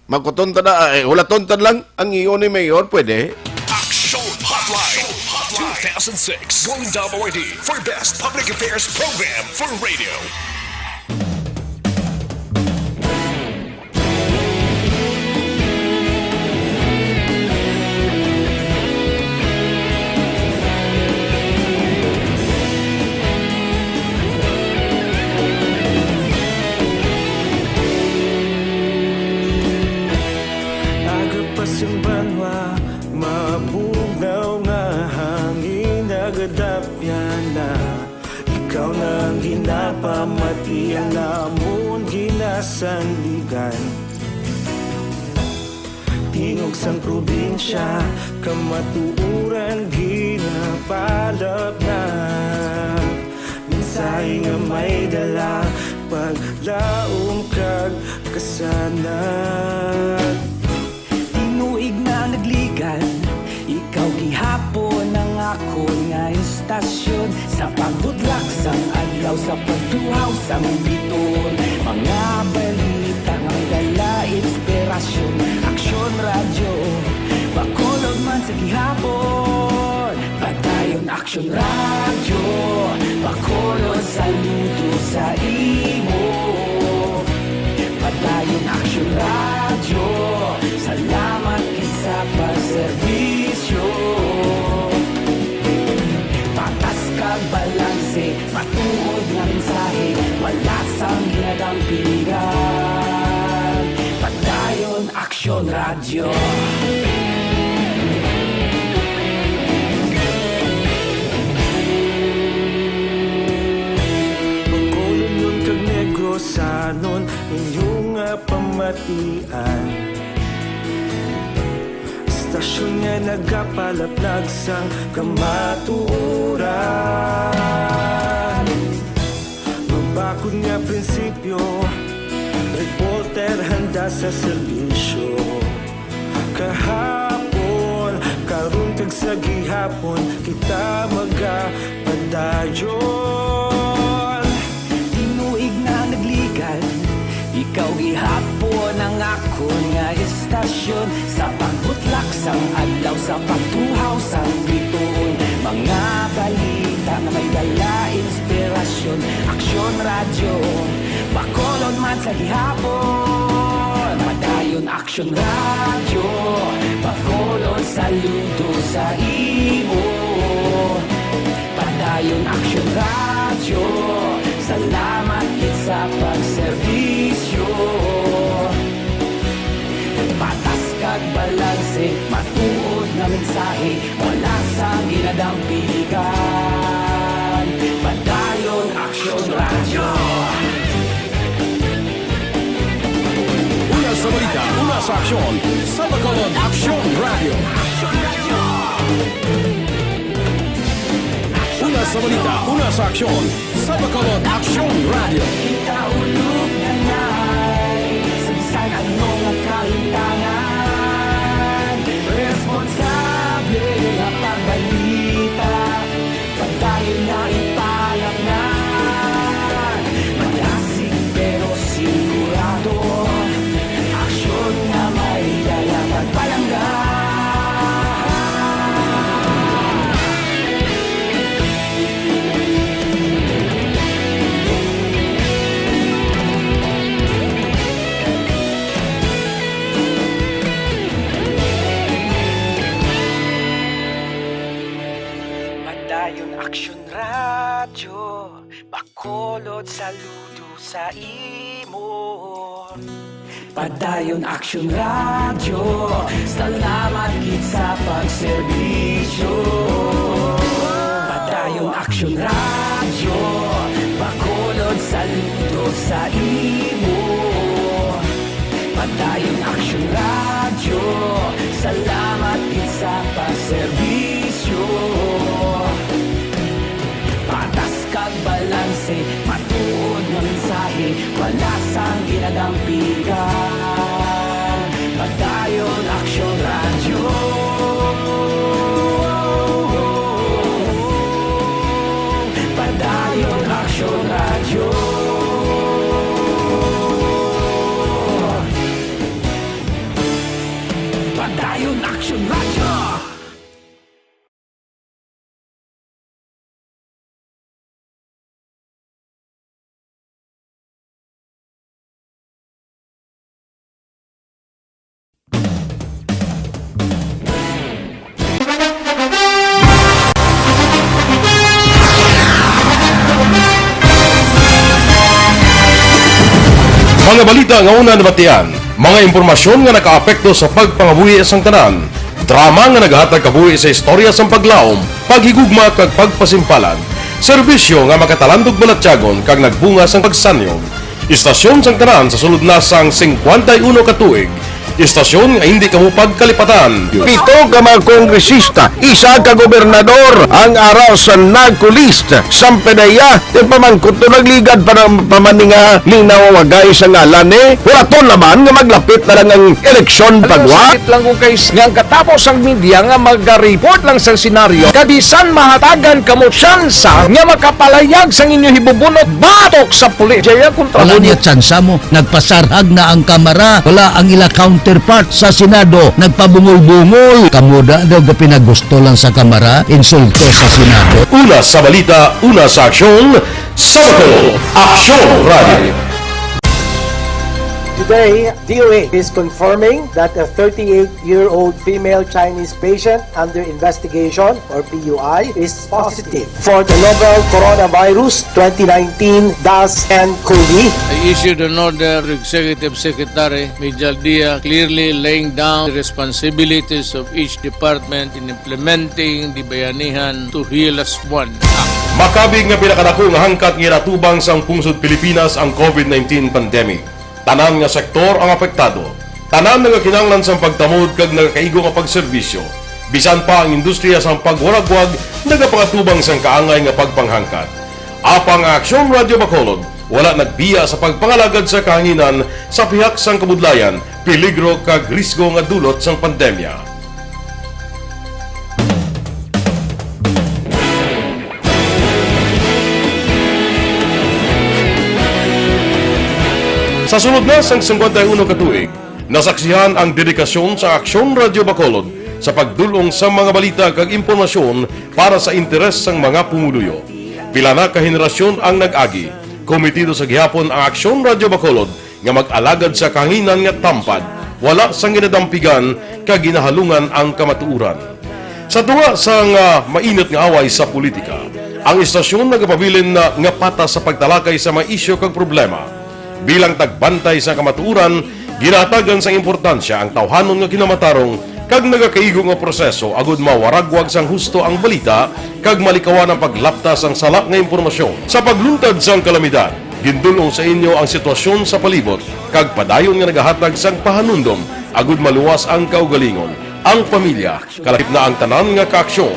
Magkutuntan na, hulatuntan lang ang iyo ni Mayor, pwede? Action Hotline 2006 going WID for best public affairs program for radio. Agapasin banwa, mabugaw nga hangin, nagadapyan na. Ikaw nang ginapamatian namon ginasandigan. Tingog sang probinsya, kamatuuran ginapalap na. Minsay nga may dala, paglaom kag kasanat. Tinuig na nagligan, ikaw gihapon ang ako nga istasyon. Sa pagdudlak sang adlaw, sa pagtuhaw sang biton. Mga balita nga may dala inspirasyon. Action Radio, Bacolod man sa gihapon. Padayon Action Radio, Bacolod saludo sa imo. Padayon Action Radio, salamat isa pa servisyo. Patas kag balanse, matuod nga mensahe, wala sang ginadampigan. Padayon Action Radio. Bacolod nun kag Negrosanon, inyong pamatian. Stasyon nga nagapalaplag sang kamatuuran. Mabakod nga prinsipyo, reporter handa sa serbisyo. Kahapon, karon kag sa gihapon, kita magapadayon. Tinuig na nagligan, ikaw gihapon ang ako nga istasyon. Sa pagbutlak sang adlaw, sa pagtuhaw sang biton. Mga balita na may dala inspirasyon. Action Radio, Bacolod man sa gihapon. Padayon Action Radio, Bacolod saludo sa imo. Padayon Action Radio, salamat sa pagservisyo. Patas kag balanse, matuod na mensahe, wala sang ginadampigan. Padayon Action Radio. Una sa balita, una sa aksyon sa Bacolod Action Radio. Una sa balita, una sa aksyon sa Bacolod Action Radio. Itaulog na na'y Sabsan ang mga kahintangan Responsable na pagbalita Pagdayo na ipalaknan Malasig pero sigurado Aksyon na may dala pagpalanggan Aksyon Radyo, Bacolod saludo sa imo. Padayon Aksyon Radyo, salamat gid sa pagserbisyo. Padayon Aksyon Radyo, Bacolod saludo sa imo. Padayon Aksyon Radyo, salamat gid sa pagserbisyo. Patas kag balanse, matuod nga mensahe, wala sang ginadampigan. Padayon Aksyon Radyo. Padayon Aksyon Radyo. Padayon Aksyon Radyo. Mga balita nga una nabatian, mga impormasyon nga nakaapekto sa pagpangabuhi sang tanan, drama nga naghatag kabuhi sa istorya sang paglaom, paghigugma kag pagpasimpalan, serbisyo nga makatalandog balatyagon kag nagbunga sang pagsanyog, istasyon sang tanan sa sulod na sang 51 ka tuig, istasyon nga hindi kamo pagkalipatan. 7 ka mga kongresista, 1 ka gobernador ang araw sa nagkulist sa pedaya di pamangkot to nagligad para pamaninga linaw wagay sa ngalan wala to naman nga maglapit na lang ang eleksyon pagwa. Sakit lang kung kayo nga katapos ang media nga mag-report lang sa senaryo kabisan mahatagan kamo tsansa nga makapalayag sa inyo hibubunot batok sa pulis. Jaya kontra Wala niya tsansa mo, nagpasarhag na ang kamera, wala ang ila counterpart sa Senado, nagpabungol-bungol. Kamuda daw ga pinagusto lang sa kamera, insulto sa Senado. Una sa balita, una sa aksyon, sa Bacolod Action Radio. Today, DOA is confirming that a 38-year-old female Chinese patient under investigation, or PUI, is positive for the novel coronavirus 2019-nCoV. I issued an order to Executive Secretary Major Dia clearly laying down the responsibilities of each department in implementing the Bayanihan to Heal as One Act. Makabig nga pinakadako nga hangkat nga natubang sa pungsod Pilipinas ang COVID-19 pandemic. Tanan nga sektor ang apektado. Tanan nga kinahanglan sa pagtamod kag nagakaigo nga pagserbisyo. Bisan pa ang industriya sa pagwaragwag nagapangatubang sang kaangay nga pagpanghangkat. Apang Aksyon Radio Bacolod wala nagbiya sa pagpangalagad sa kahanginan sa pihak sang kabudlayan, peligro kag risgo nga dulot sang pandemya. Sa sunod na sang 51 ka tuig, nasaksihan ang dedikasyon sa Aksyon Radio Bacolod sa pagdulong sa mga balita kag impormasyon para sa interes sang mga pumuluyo. Pila na ka henerasyon ang nag-agi, komitido sa gihapon ang Aksyon Radio Bacolod nga mag-alagad sa kahanginan nga tampad, wala sang ginadampigan kag ginahalungan ang kamatuuran. Sa tunga sang mainit nga away sa politika, ang istasyon nagapabilin na nga patas sa pagtalakay sa mga isyu kag problema. Bilang tagbantay sa kamatuuran, ginatagan sa importansya ang tawhanon nga kinamatarong kag nagakaigo nga proseso agud mawaragwag sang husto ang balita kag malikawan ang paglaptas ang salak nga impormasyon. Sa pagluntad sang kalamidad, Gindulong sa inyo ang sitwasyon sa palibot kag padayon nga nagahatag sang pahanundom agud maluwas ang kaugalingon, ang pamilya, kalahip na ang tanan nga kaaksyon.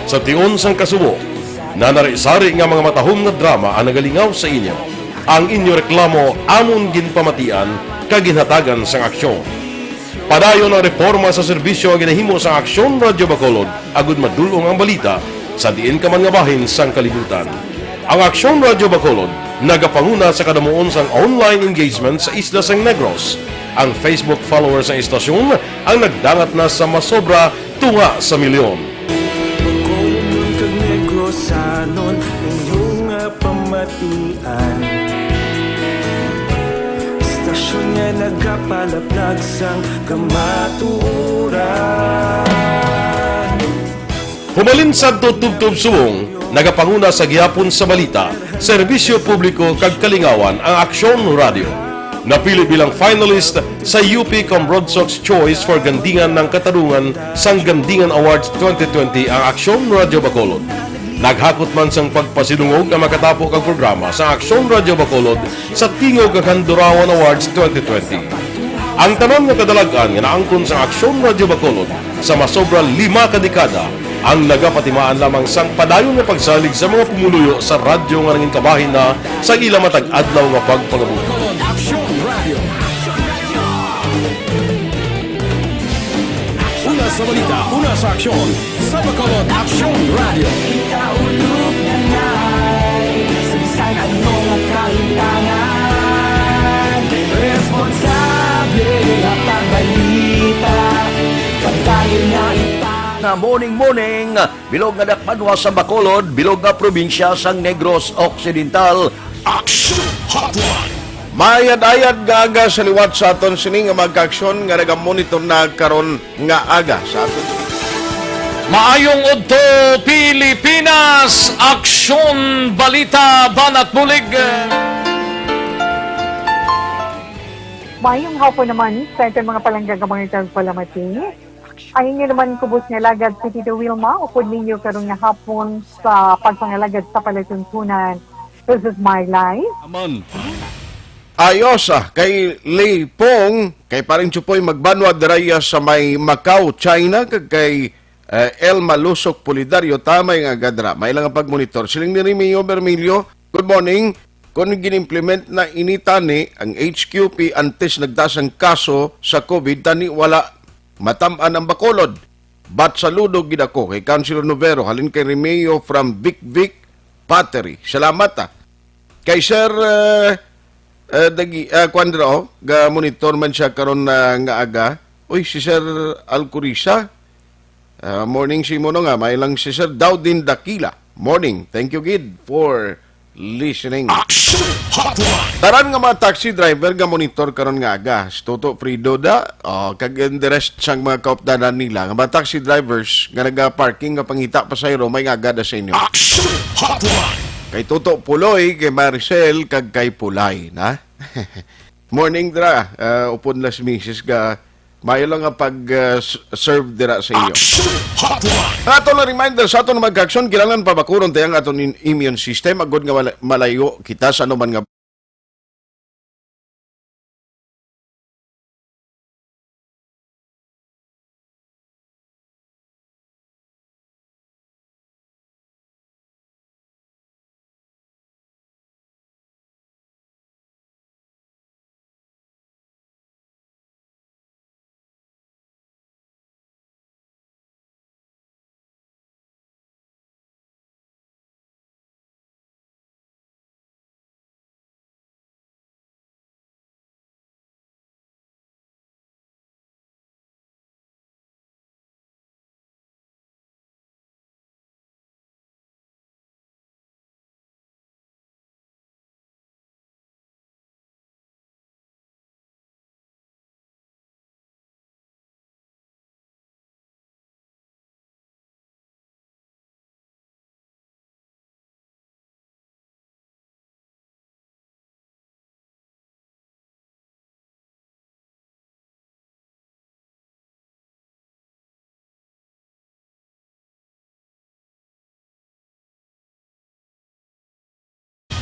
Sa tion sang kasubo, nanari-sari nga mga matahom nga drama ang nagalingaw sa inyo. Ang inyo reklamo amon ginpamatian kag ginhatagan sang aksyon. Padayon ang reforma sa serbisyo ang ginahimo sa Aksyon Radyo Bacolod agud madulong ang balita sa diin ka man nga bahin sang kalibutan. Ang Aksyon Radyo Bacolod nagapanguna sa kadamuon sang online engagement sa Isla Sang Negros. Ang Facebook followers ng istasyon ang nagdangat na sa masobra tunga sa milyon. Bacolod kag Negros sanon inyong pamatian. Istasyon nga nagapalaplag sang kamaturan. Humalin sa tutubtub suwong, nagapanguna sa gihapon sa balita, serbisyo publiko kag kalingawan ang Aksyon Radio. Napili bilang finalist sa UP Combrodsok's Choice for Gandingan ng Katarungan sang Gandingan Awards 2020 ang Aksyon Radio Bacolod. Naghakot man sang pagpasilungog ang makatapo kang programa sa Aksyon Radio Bacolod sa Tingog kag Handurawan Awards 2020. Ang tanan nga kadalagan nga naangkon sa Aksyon Radio Bacolod sa masobra 5 kadekada ang nagapatimaan lamang sang padayon nga pagsalig sa mga pumuluyo sa radyo nga nangin kabahin na sa ila matag adlaw nga pagpangabuhi. Una sa balita, una sa aksyon, sa Bacolod Aksyon Radio. Ikaulog na na'y sabisan ano nga kaintangan. Responsable nga pagbalita, pagkayo na na morning, bilog nga dakpanwa sa Bacolod, bilog nga probinsya sang Negros Occidental. Action Hotline. Mayad-ayad nga aga sa liwat sa aton sini nga magka-aksyon nga nagamonitor na karon nga aga sa aton. Maayong udto Pilipinas, aksyon balita banat bulig. Mayong hapon naman sa ito mga palanggang kamangitan palamati. Ayun nyo naman kubos nga lagad si Tito Wilma, upod ninyo karong nga hapon sa pagpangalagad sa palatuntunan. This is my life. Aman. Ayos kay Leipong, kay paring Chupoy magbanwa diraya sa may Macau, China, kag kay El Malusok Polidario, tamay nga gadra. May lang pagmonitor. Siling ni Remio Bermilio, good morning. Kung ginimplement na initani ang HQP antes nagdasang kaso sa COVID, tani wala matamaan ang Bacolod. Bat saludo gidako kay Councilor Novero, halin kay Remio from Vic Battery. Salamat Kay Sir Quandro, ga monitor man siya karon nga aga. Uy, si Sir Alcurisa. Morning si Mono nga, may lang si Sir Daudin Dakila. Morning. Thank you, Gid, for listening. Action Hotline. Taran nga mga taxi driver nga monitor karon nga aga. Toto Frido da, kag the rest sang mga kaupdanan nila. Nga mga taxi drivers nga naga-parking nga pangita pasayro, may nga aga da sa inyo. Action Hotline. Kay Toto Puloy, kay Maricel, kag kay Pulay, na? Morning, dra. Upon las misis ga, mayo lang nga pag-serve dira sa inyo. Ato na reminder sa ato na mag-aksyon, kailangan pabakuron tayo ang aton immune system, agod nga malayo kita sa anuman nga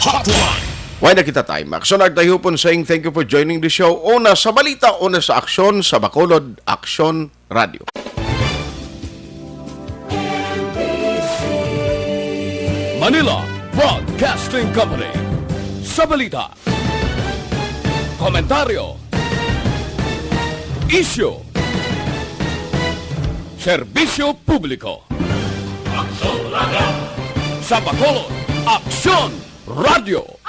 Hotline. Why na kita time? Aksyon Artayupon saying thank you for joining the show. Una sa balita, una sa aksyon sa Bacolod Action Radio. Manila Broadcasting Company. Sa balita, komentaryo, issue, serbisyo publiko. Sa Bacolod Action Radio.